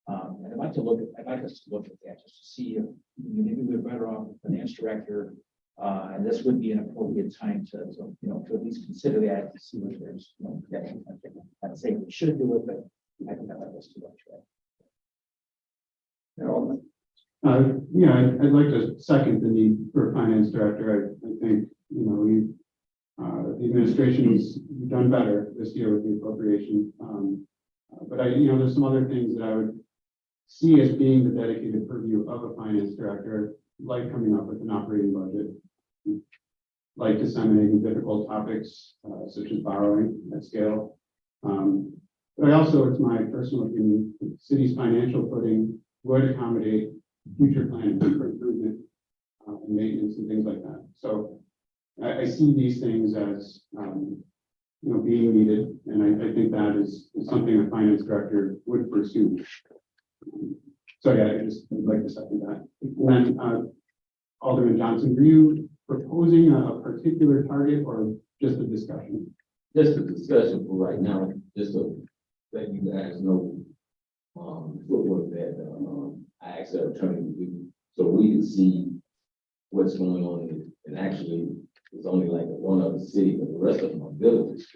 And I'd like us to look at that just to see if maybe we're better off with finance director. And this would be an appropriate time to to at least consider that, to see what there's, I'd say we should do it, but I think that was too much. Yeah, I'd like to second the need for a finance director. I think, the administration has done better this year with the appropriation. But there's some other things that I would see as being the dedicated purview of a finance director, like coming up with an operating budget, like disseminating difficult topics, such as borrowing at scale. But it's my personal opinion, the city's financial footing would accommodate future planning for improvement and maintenance and things like that. So I see these things as, being needed, and I think that is something a finance director would pursue. So yeah, I'd like to second that. And then Alderman Johnson, were you proposing a particular target or just a discussion? Just a discussion for right now, just to let you guys know, footwork that, I asked our attorney to do, so we can see what's going on, and actually, it's only like one other city, but the rest of them are villages,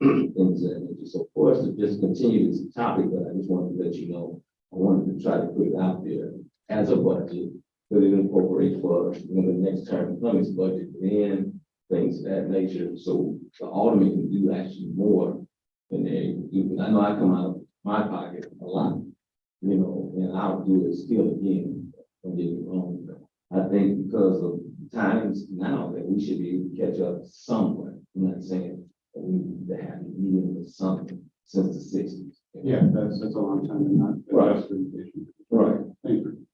things that nature. So for us to just continue this topic, but I just wanted to let you know, I wanted to try to put it out there as a budget, but it incorporates for when the next term comes budget and things of that nature. So the alderman can do actually more than they do. I know I come out of my pocket a lot, and I'll do it still again. Don't get me wrong. I think because of times now that we should be able to catch up somewhere. I'm not saying that we need to have a meeting or something since the '60s. Yeah, that's a long time and not Right. justification. Right. Thank you.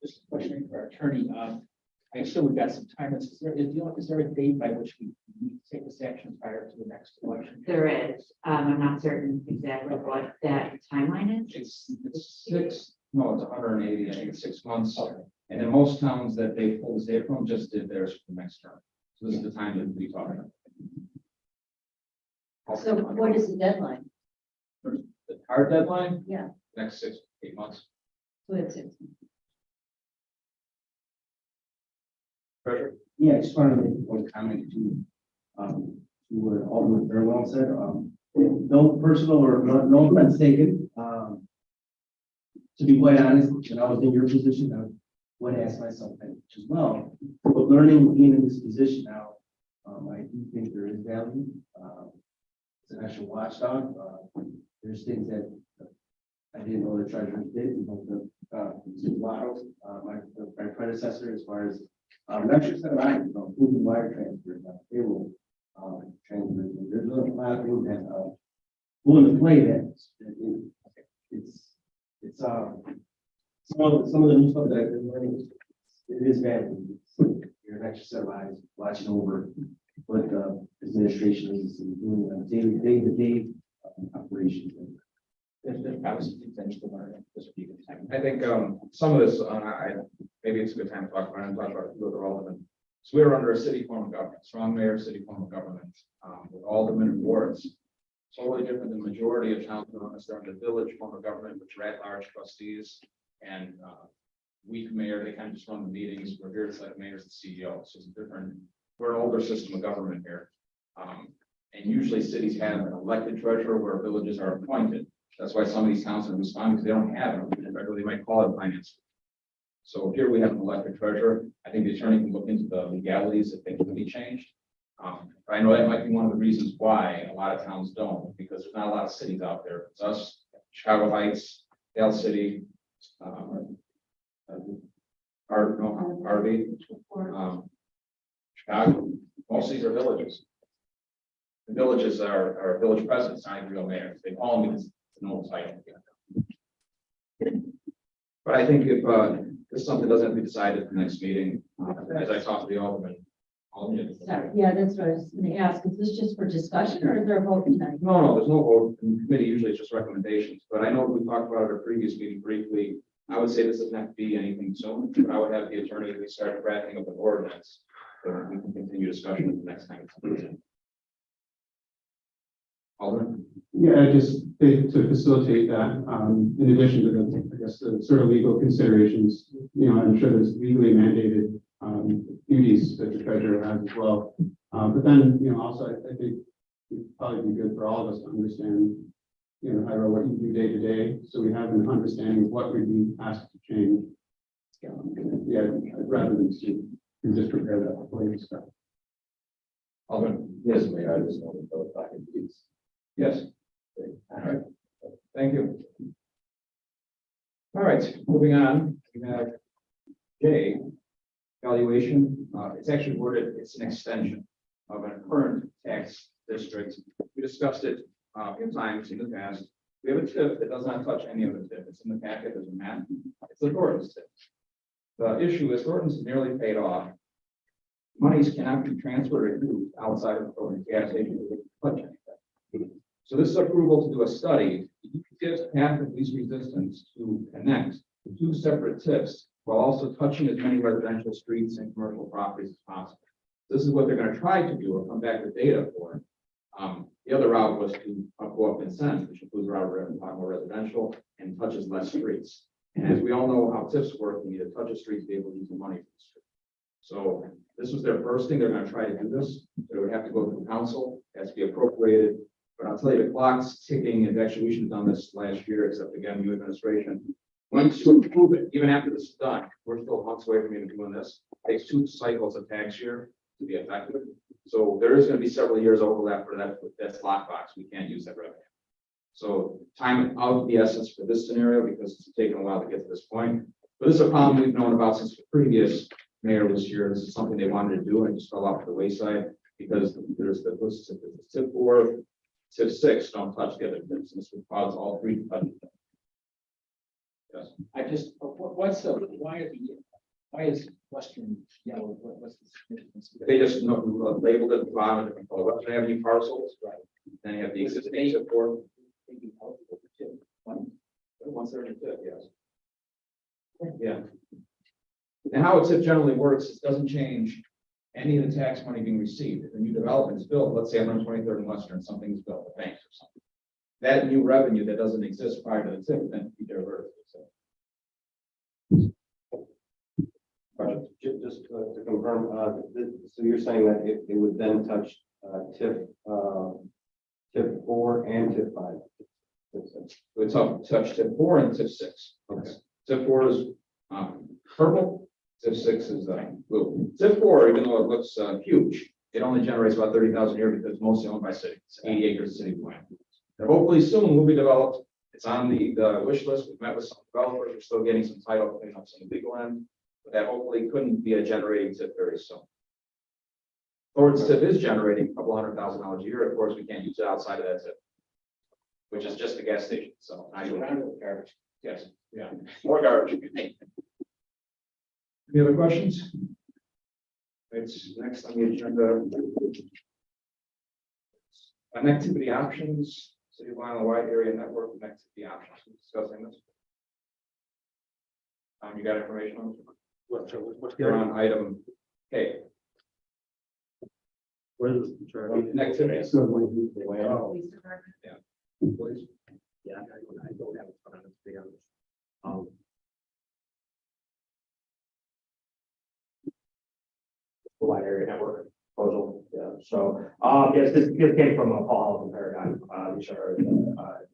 Just a question for our attorney. I assume we've got some time. Is there a date by which we need to take this action prior to the next election? There is, I'm not certain exactly what that timeline is. It's 180, I think it's 6 months. And in most towns that they pulled this data from just did theirs for the next term. So this is the time that we talk about. So what is the deadline? The hard deadline? Yeah. Next 6 to 8 months. So it's it. Treasurer? Yeah, I just wanted to make one comment to what Alderman Fairwell said. No personal or no offense taken. To be quite honest, when I was in your position, I would ask myself that as well. But learning, being in this position now, I do think there is value. As an actual watchdog, there's things that I didn't know the treasurer did. My predecessor, as far as metrics that I including wire transfer, payroll transfer. There's a lot of things that go into play that it's some of the new stuff that I've been learning. It is valuable. You're an extra set of eyes watching over what the administration is doing on a day-to-day operation. There's probably some things I need to learn. This would be a good time. I think some of this, maybe it's a good time to talk about it and talk about the aldermen. So we were under a city form of government, strong mayor, city form of government, with aldermen and wards. Totally different than the majority of towns that are in the village form of government, which are at-large trustees and weak mayor. They kind of just run the meetings. We're here, it's like mayor's the CEO. So it's different. We're an older system of government here. And usually cities have an elected treasurer where villages are appointed. That's why some of these towns are responding because they don't have it. They might call it finance. So here we have an elected treasurer. I think the attorney can look into the legalities if they can be changed. I know that might be one of the reasons why a lot of towns don't, because there's not a lot of cities out there. It's us, Chicago Heights, Dale City, Harvey, Chicago. Most of these are villages. The villages are village presidents, not even real mayors. They call them because it's an old title. But I think if this is something that doesn't have to be decided at the next meeting, as I talked to the alderman, Alderman. Sorry, yeah, that's what I was gonna ask. Is this just for discussion or is there a vote tonight? No, there's no vote in committee. Usually it's just recommendations, but I know we talked about it at a previous meeting briefly. I would say this doesn't have to be anything soon, but I would have the attorney at least start drafting up an ordinance. So we can continue discussion the next time. Alderman? Yeah, just to facilitate that, in addition to the, I guess, the sort of legal considerations, I'm sure there's legally mandated, duties that the treasurer has as well. But then, also, I think it'd probably be good for all of us to understand, Ira, what you do day to day, so we have an understanding of what we'd be asked to change. Yeah, rather than to just prepare that before you start. Alderman? Yes, Mayor, I just want to know if I can please. Yes. All right. Thank you. All right, moving on, we have J, valuation. It's actually worded, it's an extension of a current tax district. We discussed it a few times in the past. We have a TIF that does not touch any of the TIF. It's in the packet, there's a map. It's the Thornton's TIF. The issue is Thornton's is nearly paid off. Monies cannot be transferred or moved outside of the Thornton gas station to touch anything. So this is approval to do a study to give path of least resistance to connect two separate TIFs while also touching as many residential streets and commercial properties as possible. This is what they're going to try to do or come back with data for. The other route was to go up in cents, which includes more residential and touches less streets. And as we all know how TIFs work, you need to touch a street to be able to use the money for the street. So this was their first thing. They're going to try to do this. So it would have to go through council, it has to be appropriated. But I'll tell you, the clock's ticking, and actually we should have done this last year, except again, new administration. Once you approve it, even after this is done, we're still months away from even doing this. It takes 2 cycles of tax year to be effective. So there is going to be several years overlap for that slot box. We can't use that revenue. So time out of the essence for this scenario because it's taken a while to get to this point. But this is a problem we've known about since the previous mayor was here. This is something they wanted to do and it just fell off to the wayside because there's the TIF 4, TIF 6 don't touch the other TIFs. This would cause all 3 to touch. Yes. I just, why is Western yellow? What's the significance? They just labeled it at the bottom, different color. Western Avenue parcels, right? Then you have the existing TIF 4. Once they're in TIF, yes. Yeah. And how a TIF generally works, it doesn't change any of the tax money being received. If a new development is built, let's say on 123rd and Western, something's built, a bank or something. That new revenue that doesn't exist prior to the TIF then be diverted. Just to confirm, so you're saying that it would then touch TIF 4 and TIF 5? It's touch TIF 4 and TIF 6. Okay. TIF 4 is purple, TIF 6 is blue. TIF 4, even though it looks huge, it only generates about 30,000 a year because it's mostly owned by city. It's 80 acres of city land. And hopefully soon will be developed. It's on the wish list. We've met with some developers. We're still getting some title cleanups on the legal end, but that hopefully couldn't be a generating TIF very soon. Thornton's TIF is generating a couple $100,000 a year. Of course, we can't use it outside of that TIF, which is just a gas station. So I do garbage. Yes, yeah, more garbage. Any other questions? It's next on the agenda. Connectivity options, City of Lyon wide area network connectivity options. We're discussing this. You got information on what's going on item K. Where's Connectivity. Oh. Yeah. Please. Yeah, I don't have a ton of to be honest. Wide area network proposal. Yeah. So, yes, this came from a Paul from Paradigm. These are the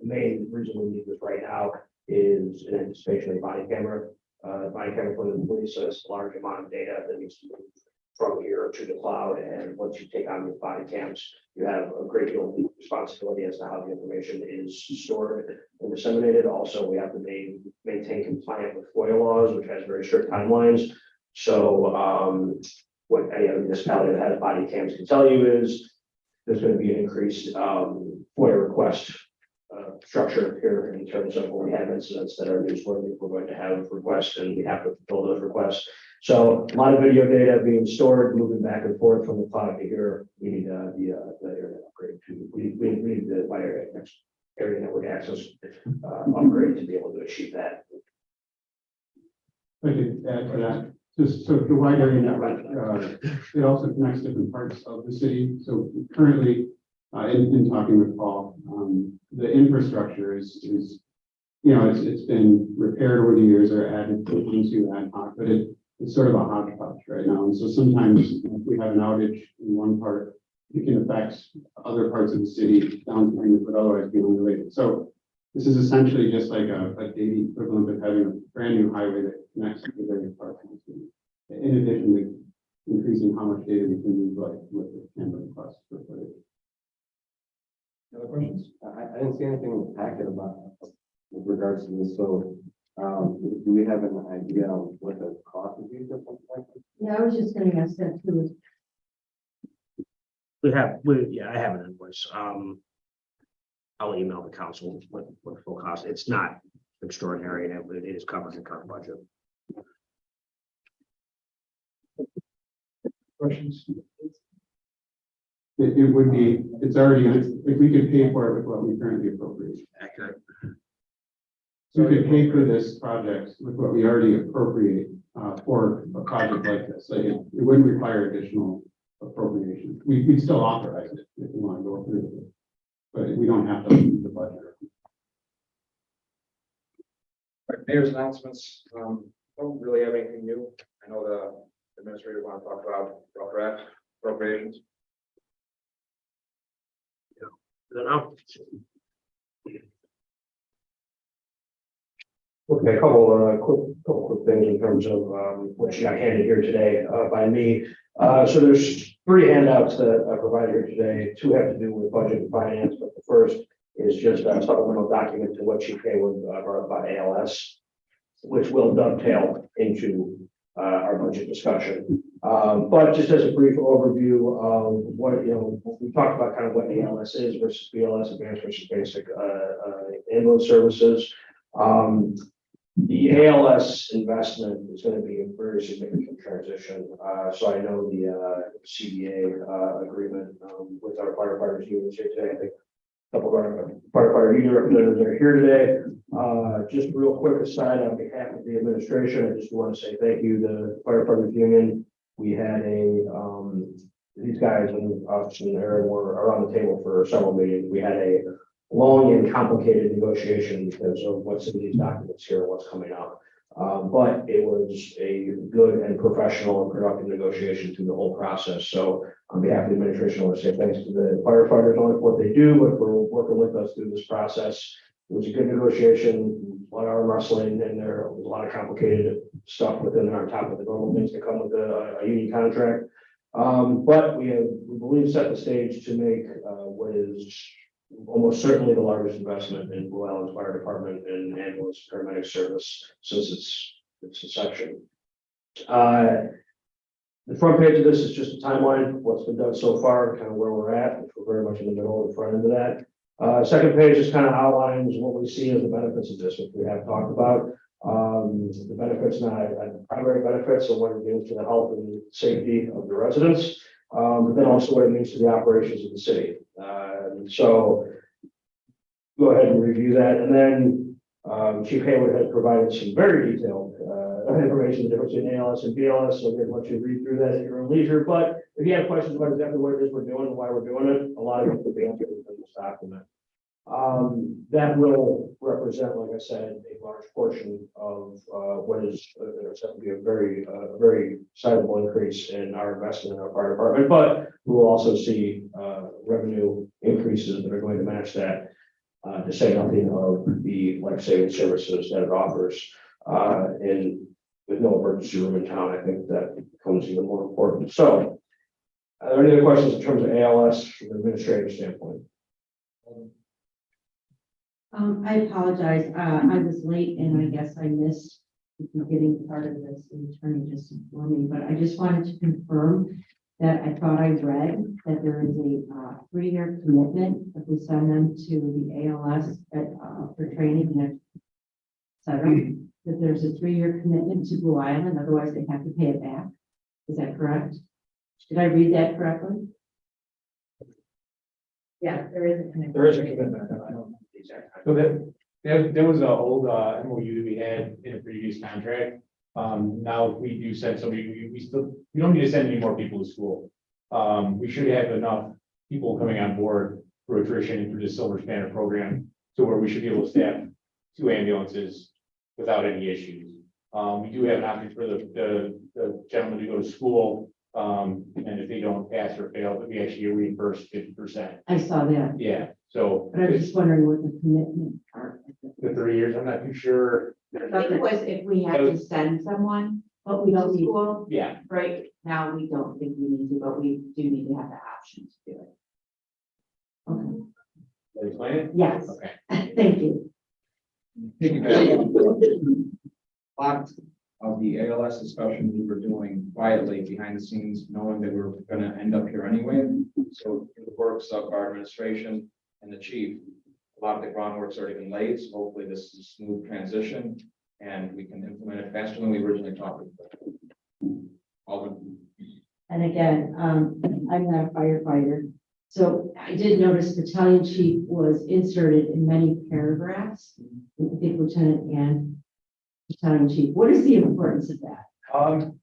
main reason we need this right now is in anticipation of body camera. Body camera for the police is a large amount of data that needs to move from here to the cloud. And once you take on these body cams, you have a great deal of responsibility as to how the information is stored and disseminated. Also, we have to maintain compliant with FOIA laws, which has very strict timelines. So, what any other municipality that has body cams can tell you is there's going to be an increased FOIA request structure here in terms of when we have incidents that are newsworthy, we're going to have requests and we have to fulfill those requests. So a lot of video data being stored, moving back and forth from the cloud to here. We need the internet upgrade to, we need the wire area network access upgrade to be able to achieve that. I could add to that, just so the wide area network, it also connects different parts of the city. So currently, in talking with Paul, the infrastructure is, you know, it's been repaired over the years or added into ad hoc, but it's sort of a hodgepodge right now. And so sometimes if we have an outage in one part, it can affect other parts of the city downstream that would otherwise be unrelated. So this is essentially just like a data equivalent of having a brand new highway that connects to the various parts of the city. In addition to increasing how much data we can use, like with the camera requests for footage. Other questions? I didn't see anything in the packet about with regards to this, so, do we have an idea of what the cost would be for something like this? Yeah, I was just gonna ask that too. I have an invoice. I'll email the council with full cost. It's not extraordinary and it is covered in the current budget. Questions? It would be, it's already, if we could pay for it with what we currently appropriate. Accurate. So we could pay for this project with what we already appropriate for a project like this. Like it wouldn't require additional appropriation. We'd still authorize it if we want to go through with it. But we don't have to use the budget. Right, mayor's announcements, don't really have anything new. I know the administrator want to talk about rough draft appropriations. Okay, a couple quick things in terms of what you got handed here today by me. So there's 3 handouts that I provided here today. 2 have to do with budget and finance, but the first is just a supplemental document to what Chief Haywood brought up about ALS, which will dovetail into our budget discussion. But just as a brief overview of what, we talked about kind of what ALS is versus BLS, advanced versus basic ambulance services. The ALS investment is going to be a very significant transition. So I know the CBA agreement with our firefighters unions here today. I think a couple of our firefighter union representatives are here today. Just real quick aside, on behalf of the administration, I just want to say thank you to the firefighters union. We had these guys and us and Aaron were around the table for several meetings. We had a long and complicated negotiation because of what's in these documents here and what's coming up. But it was a good and professional and productive negotiation through the whole process. So on behalf of the administration, I want to say thanks to the firefighters on what they do, but for working with us through this process. It was a good negotiation, a lot of arm wrestling, and there was a lot of complicated stuff within there on top of the normal things that come with a union contract. But we believe set the stage to make what is almost certainly the largest investment in Blue Island's fire department and ambulance paramedic service since its inception. The front page of this is just a timeline, what's been done so far, kind of where we're at, which we're very much in the middle and front end of that. Second page just kind of outlines what we see as the benefits of this, which we have talked about. The benefits, not primary benefits, of what it means to the health and safety of the residents, but then also what it means to the operations of the city. So go ahead and review that. And then Chief Haywood has provided some very detailed information, the difference between ALS and BLS. So I'd let you read through that at your own leisure. But if you have questions about exactly what it is we're doing and why we're doing it, a lot of it will be answered in this document. That will represent, like I said, a large portion of what is set to be a very sizable increase in our investment in our fire department. But we will also see revenue increases that are going to match that, to say nothing of the life-saving services that it offers. And with no emergency room in town, I think that becomes even more important. So, are there any other questions in terms of ALS from an administrative standpoint? I apologize. I was late and I guess I missed the beginning part of this. The attorney just informed me, but I just wanted to confirm that I thought I read that there is a 3-year commitment if we send them to the ALS for training and et cetera, that there's a 3-year commitment to Blue Island, otherwise they have to pay it back. Is that correct? Did I read that correctly? Yeah, there is a commitment. There is a commitment, I don't know the exact. So there was an old MOU that we had in a previous contract. Now if we do send somebody, we don't need to send any more people to school. We should have enough people coming on board through attrition and through the Silver Spanner program to where we should be able to staff 2 ambulances without any issues. We do have an option for the gentleman to go to school. And if they don't pass or fail, we actually reimburse 50%. I saw that, Yeah, so but I was just wondering what the commitment are. the 3 years, I'm not too sure. I think it was if we have to send someone, but we don't need school, Yeah, right now, we don't think we need to, but we do need to have the option to do it. Okay, Can I explain it? yes, Okay. thank you. Lot of the ALS discussion we were doing quietly behind the scenes, knowing that we were gonna end up here anyway. So through the works of our administration and the chief, a lot of the groundwork's already been laid, so hopefully this is a smooth transition and we can implement it faster than we originally talked about. Alvin. And again, I'm not a firefighter, so I did notice battalion chief was inserted in many paragraphs. I think lieutenant and battalion chief. What is the importance of that?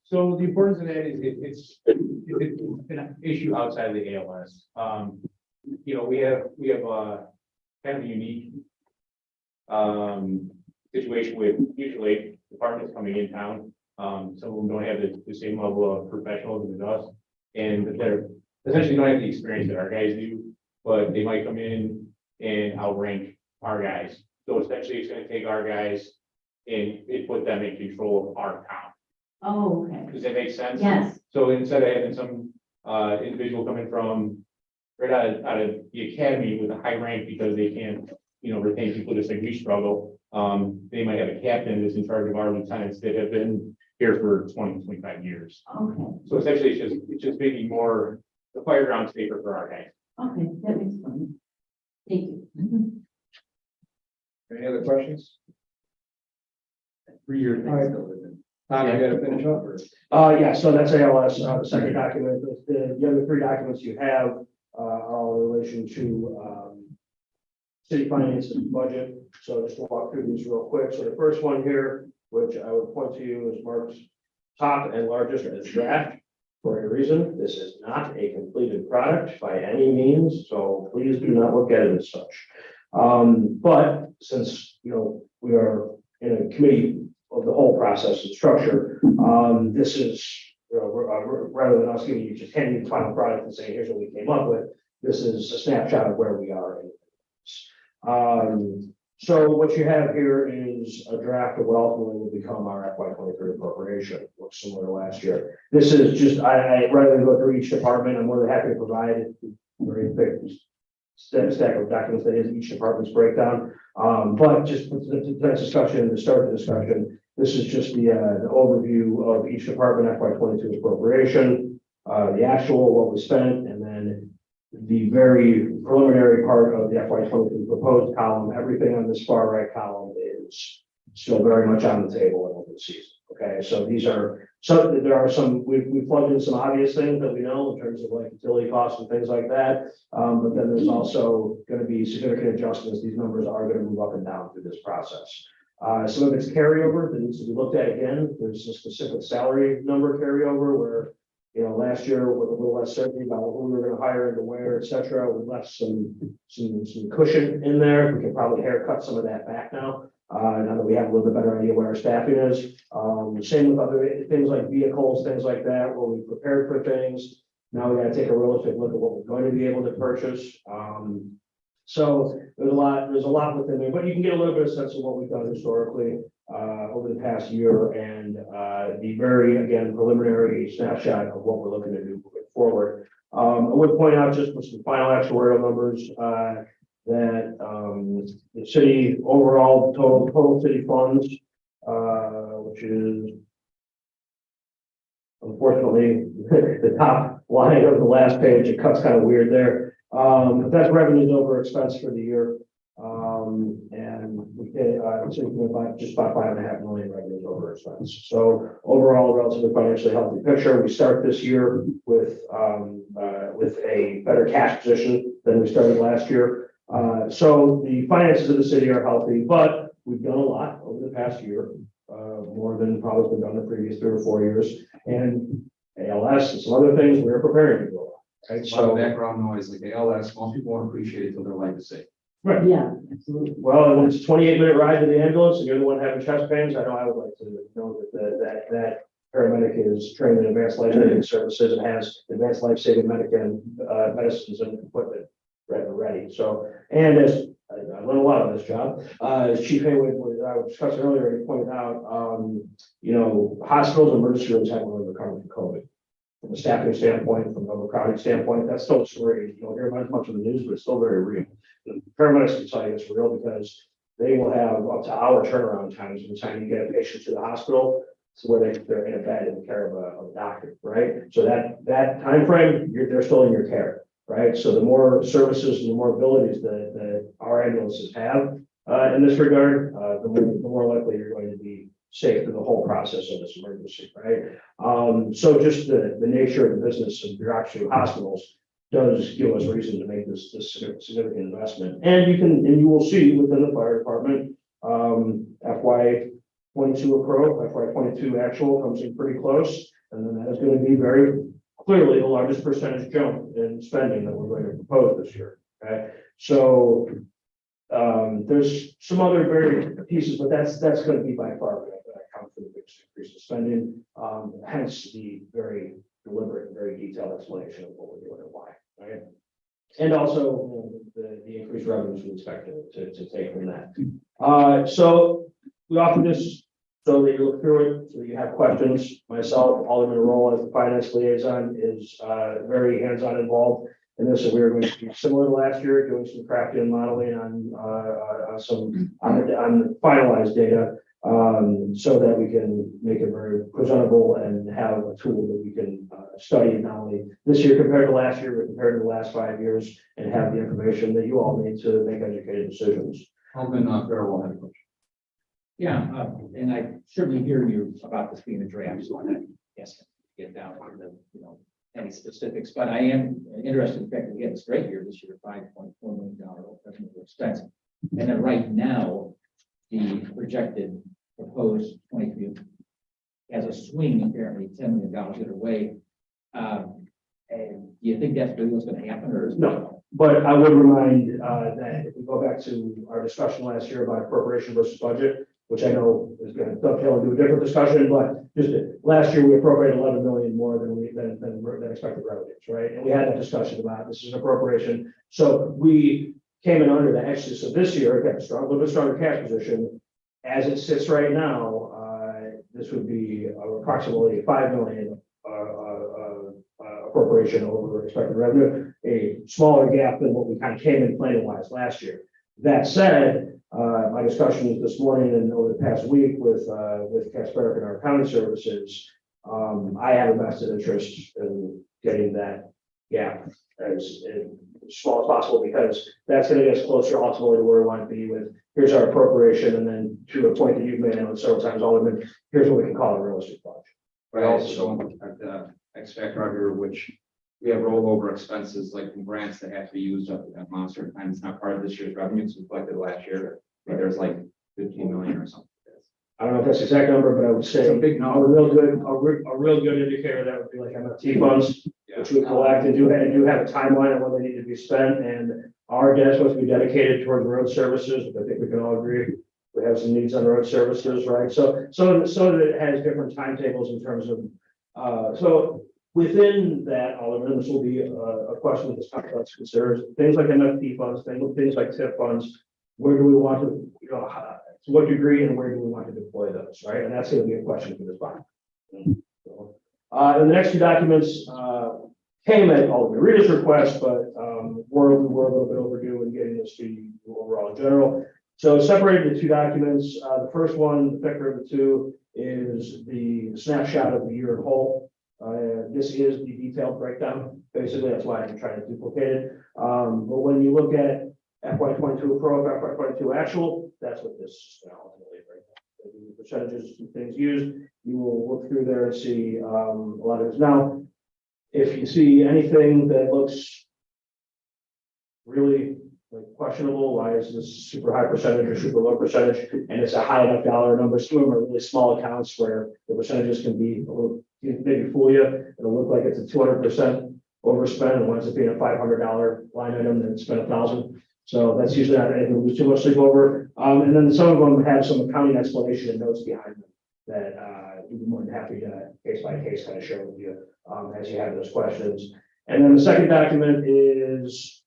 So the importance of that is it's an issue outside of the ALS. You know, we have kind of a unique situation with usually departments coming in town. Some of them don't have the same level of professionalism as us, and they're essentially don't have the experience that our guys do, but they might come in and outrank our guys. So essentially, it's going to take our guys and put them in control of our town. Oh, okay. Does that make sense? Yes, So instead of having some individual coming from right out of the academy with a high rank because they can't, you know, retain people just like we struggle, they might have a captain that's in charge of our lieutenants that have been here for 20, 25 years. okay, So essentially, it's just making more the fire ground safer for our guys. okay, that makes sense. Thank you. Any other questions? 3 years. Tom, you gotta finish up or? Yeah, so that's ALS, the second document. The other 3 documents you have are all in relation to city finances and budget. So just to walk through these real quick. So the first one here, which I would point to you is Mark's top and largest as draft. For a reason, this is not a completed product by any means, so please do not look at it as such. But since, you know, we are in a committee of the whole process and structure, this is, you know, rather than us giving you just handing you the final product and saying, here's what we came up with, this is a snapshot of where we are. So what you have here is a draft of what ultimately will become our FY 23 appropriation, looks similar to last year. This is just, I rather than go through each department, I'm more than happy to provide very thick stack of documents that is each department's breakdown. But just for tonight's discussion, to start the discussion, this is just the overview of each department FY 22 appropriation, the actual, what was spent, and then the very preliminary part of the FY 22 proposed column. Everything on this far right column is still very much on the table in open season. Okay, so these are there are some, we plugged in some obvious things that we know in terms of like utility costs and things like that. But then there's also going to be significant adjustments. These numbers are going to move up and down through this process. Some of it's carryover that needs to be looked at again. There's a specific salary number carryover where, you know, last year with a little less certainty about who we were going to hire and to where, et cetera, we left some cushion in there. We can probably haircut some of that back now. Now that we have a little bit better idea where our staffing is. Same with other things like vehicles, things like that, where we prepared for things. Now we got to take a realistic look at what we're going to be able to purchase. So there's a lot within there, but you can get a little bit of sense of what we've done historically over the past year and the very, again, preliminary snapshot of what we're looking to do moving forward. I would point out just for some final actuarial numbers that the city overall total city funds, which is Unfortunately, the top line of the last page, it cuts kind of weird there. But that's revenues over expense for the year. And we did, just about 5.5 million revenues over expense. So overall, relatively financially healthy picture. We start this year with a better cash position than we started last year. So the finances of the city are healthy, but we've done a lot over the past year, more than probably has been done the previous 3 or 4 years. And ALS and some other things we're preparing to go. Right, A lot of so, background noise, like ALS, most people won't appreciate it till their life is saved. right. Yeah, absolutely. Well, when it's a 28-minute ride to the ambulance and you're the one having chest pains, I know I would like to know that paramedic is trained in advanced life-saving services and has advanced life-saving medicines and equipment ready. So, and as I learned a lot on this job, as Chief Haywood, I was discussing earlier, he pointed out, hospitals and emergency rooms haven't really recovered from COVID. From a staffing standpoint, from an overcrowding standpoint, that's still a story. You don't hear about as much in the news, but it's still very real. The paramedics can tell you it's real because they will have up to hour turnaround times from the time you get a patient to the hospital to where they're in a bed in the care of a doctor, right? So that time frame, they're still in your care, right? So the more services and the more abilities that our ambulances have in this regard, the more likely you're going to be safe through the whole process of this emergency, right? So just the nature of the business and bureaucracy of hospitals does give us reason to make this significant investment. And you will see within the fire department, FY 22 accrual, FY 22 actual comes in pretty close. And then that is going to be very clearly the largest percentage jump in spending that we're going to propose this year. Okay, so there's some other varied pieces, but that's going to be by far what account for the biggest increase in spending. Hence the very deliberate and very detailed explanation of what we're doing and why. Right, and also the increased revenues we expect to take from that. So we offer this so that you look through it, so that you have questions. Myself, Alderman Roll, as the finance liaison, is very hands-on involved in this, and we are going to be similar to last year, doing some crafting and modeling on the finalized data, so that we can make it very presentable and have a tool that we can study not only this year compared to last year, but compared to the last 5 years, and have the information that you all need to make educated decisions. Alderman Farrell had a question. Yeah, and I certainly hear you about this being a draft, so I'm not asking to get down into any specifics, but I am interested in the fact that we had a straight year this year, $5.4 million revenue expense. And then right now, the projected proposed 23 has a swing apparently $10 million either way. And do you think that's really what's going to happen, or is No, but I would remind that if we go back to our discussion last year about appropriation versus budget, which I know is going to dovetail into a different discussion, but just last year we appropriated 11 million more than expected revenues, right? And we had that discussion about this is an appropriation. So we came in under the excess of this year, got a little bit stronger cash position. As it sits right now, this would be approximately 5 million appropriation over expected revenue, a smaller gap than what we kind of came in planning wise last year. That said, my discussions this morning and over the past week with Kasperick and our accounting services, I have a vested interest in getting that gap as small as possible, because that's going to get us closer ultimately to where we want to be with here's our appropriation, and then to the point that you've made several times, Alderman, here's what we can call a realistic budget. But also at the X factor out here, which we have rollover expenses like from grants that have to be used up at Monster time. It's not part of this year's revenues, it's reflected last year, but there's like 15 million or something. I don't know if that's the exact number, but I would say It's a big number. a real good indicator that would be like MFT funds, which we collect and do have a timeline on when they need to be spent. And our debt is supposed to be dedicated towards road services. I think we can all agree we have some needs on road services, right? So that it has different timetables in terms of, so within that, Alderman, this will be a question that this complex considers things like MFT funds, things like TIP funds. Where do we want to, to what degree and where do we want to deploy those, right? And that's going to be a question for this body. And the next two documents came at Alderman Rita's request, but we were a little bit overdue in getting this to you overall in general. So separated the two documents. The first one, the thicker of the two, is the snapshot of the year in whole. This is the detailed breakdown, basically, that's why I'm trying to duplicate it. But when you look at FY 22 pro, FY 22 actual, that's what this is gonna ultimately break down. The percentages and things used, you will look through there and see, a lot of it. Now, if you see anything that looks really like questionable, why is this super high percentage or super low percentage? And it's a high enough dollar number. Some of them are really small accounts where the percentages can be a little, maybe fool you. It'll look like it's a 200% overspend and winds up being a $500 line item and spend $1,000. So that's usually not anything we too much sleep over. And then some of them have some accounting explanation and notes behind them that we'd be more than happy to case by case kind of share with you as you have those questions. And then the second document is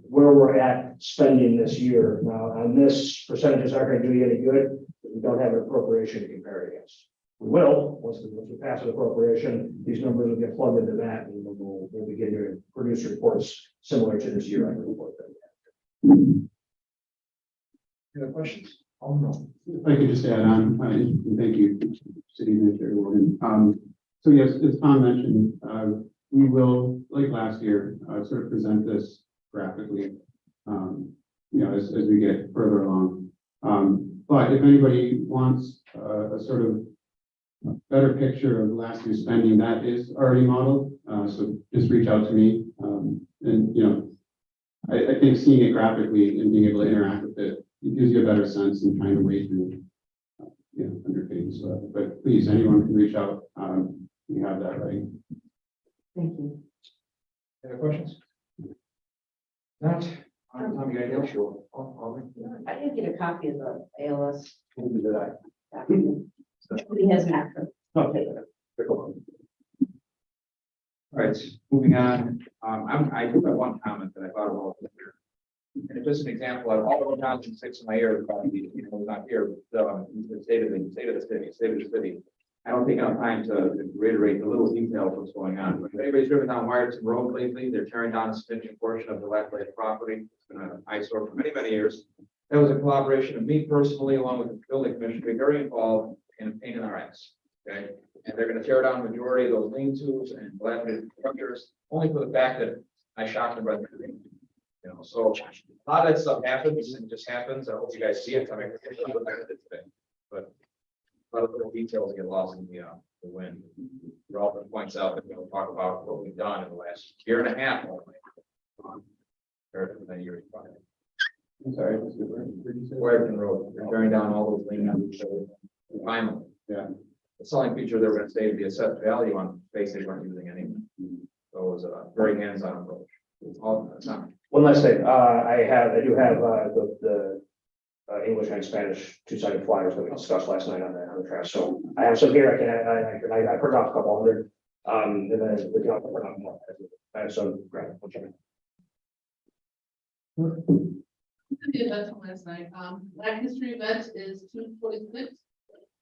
where we're at spending this year. Now, on this, percentages aren't going to do you any good. We don't have an appropriation to compare it against. We will, once we pass an appropriation, these numbers will get plugged into that, and we'll begin to produce reports similar to this year-end report. Any other questions? Oh, no. If I could just add on, thank you, City Administrator Warden. So yes, as Tom mentioned, we will, like last year, sort of present this graphically, as we get further along. But if anybody wants a sort of better picture of last year's spending, that is already modeled. So just reach out to me. And, I think seeing it graphically and being able to interact with it, it gives you a better sense than trying to wade through, undertakings. But please, anyone can reach out. You have that right. Thank you. Any other questions? Not, Tom, you got anything else? Sure. I did get a copy of the ALS Who did I? document. He has an actor. Okay. All right, moving on. I do have one comment that I thought of here. And it's just an example of all the towns in 6 of my area, probably, not here, but the state of the city. I don't take enough time to reiterate the little details of what's going on. If anybody's driven down Wyerton Road lately, they're tearing down a significant portion of the Lake property. It's been an eyesore for many, many years. That was a collaboration of me personally, along with the building commissioner, very involved in painting our ass. Okay, and they're going to tear down the majority of those lean-tos and dilapidated structures, only for the fact that I shocked them by the thing. So a lot of that stuff happens and it just happens. I hope you guys see it. I mean, today, but a lot of little details get lost in the wind. Robin points out that we'll talk about what we've done in the last year and a half. Compared to the years prior. I'm sorry. Wyerton Road, they're tearing down all those lean-tos. Finally, Yeah. the selling feature they were going to say to be assessed value on space they weren't using anyway. So it was a very hands-on approach. It's all, it's not. One last thing, I do have the English and Spanish two-sided flyers that we discussed last night on the trash. So I have some here. I printed off a couple hundred. And then we can also print out more. So great. The event from last night, Black History event is 2/46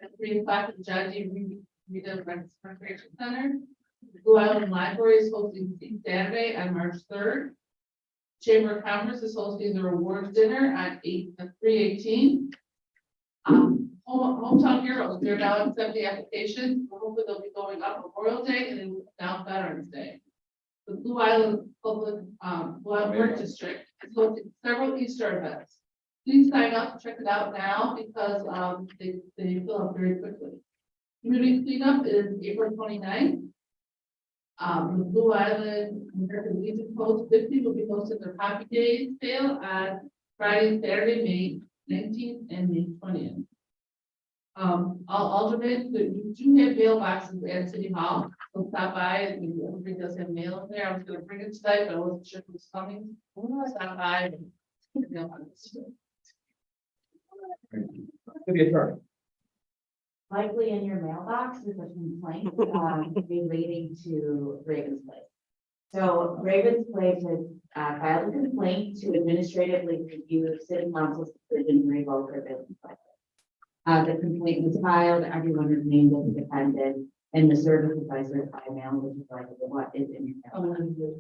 at 3 o'clock at the John D. Reed Recreation Center. Blue Island Library is hosting Tea Saturday on March 3rd. Chamber of Commerce is hosting their awards dinner at 3/18. Hometown Heroes, they're now accepting the application. Hopefully they'll be going up Memorial Day and then down Veterans Day. The Blue Island Public Work District is hosting several Easter events. Please sign up, check it out now because they fill up very quickly. Community cleanup is April 29th. The Blue Island American Legion Post 50 will be hosting their Happy Days sale on Friday and Saturday, May 19th and May 20th. All aldermen, you do have mailboxes at City Hall, so stop by, and everybody does have mail in there. I was gonna bring it tonight, but I wasn't sure if it was coming. Stop by. City attorney. Likely in your mailbox is a complaint relating to Ravens Place. So Ravens Place has filed a complaint to administratively review City Council's decision to revoke their business license. The complaint was filed, everyone is named as a defendant, and the service advisor by mail, which is like what is in your mailbox.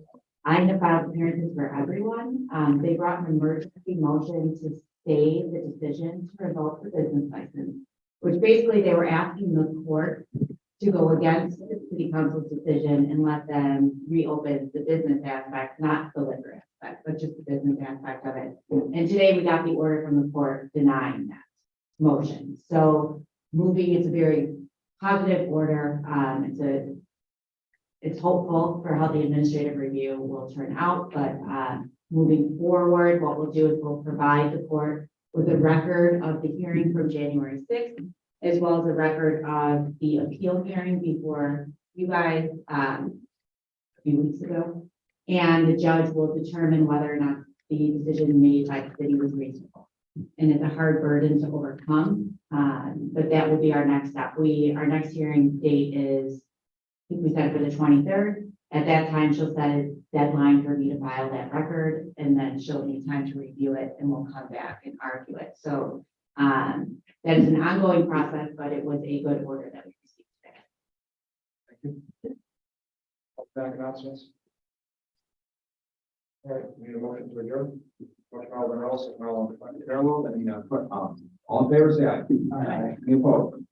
I have filed appearances for everyone. They brought an emergency motion to stay the decision to revoke the business license, which basically they were asking the court to go against the city council's decision and let them reopen the business aspect, not the liquor aspect, but just the business aspect of it. And today we got the order from the court denying that motion. So moving, it's a very positive order. It's hopeful for how the administrative review will turn out, but moving forward, what we'll do is we'll provide the court with a record of the hearing from January 6th, as well as a record of the appeal hearing before you guys a few weeks ago. And the judge will determine whether or not the decision made by the city was reasonable. And it's a hard burden to overcome, but that will be our next step. Our next hearing date is, I think we set it for the 23rd. At that time, she'll set a deadline for me to file that record, and then she'll need time to review it, and we'll come back and argue it. So that is an ongoing process, but it was a good order that we received today. Thank you. Back announcements. All right, we need a motion to adjourn. Motion by Alderman Earl, second by Alderman Fairwell, all in favor, say aye. Aye. Any opposed?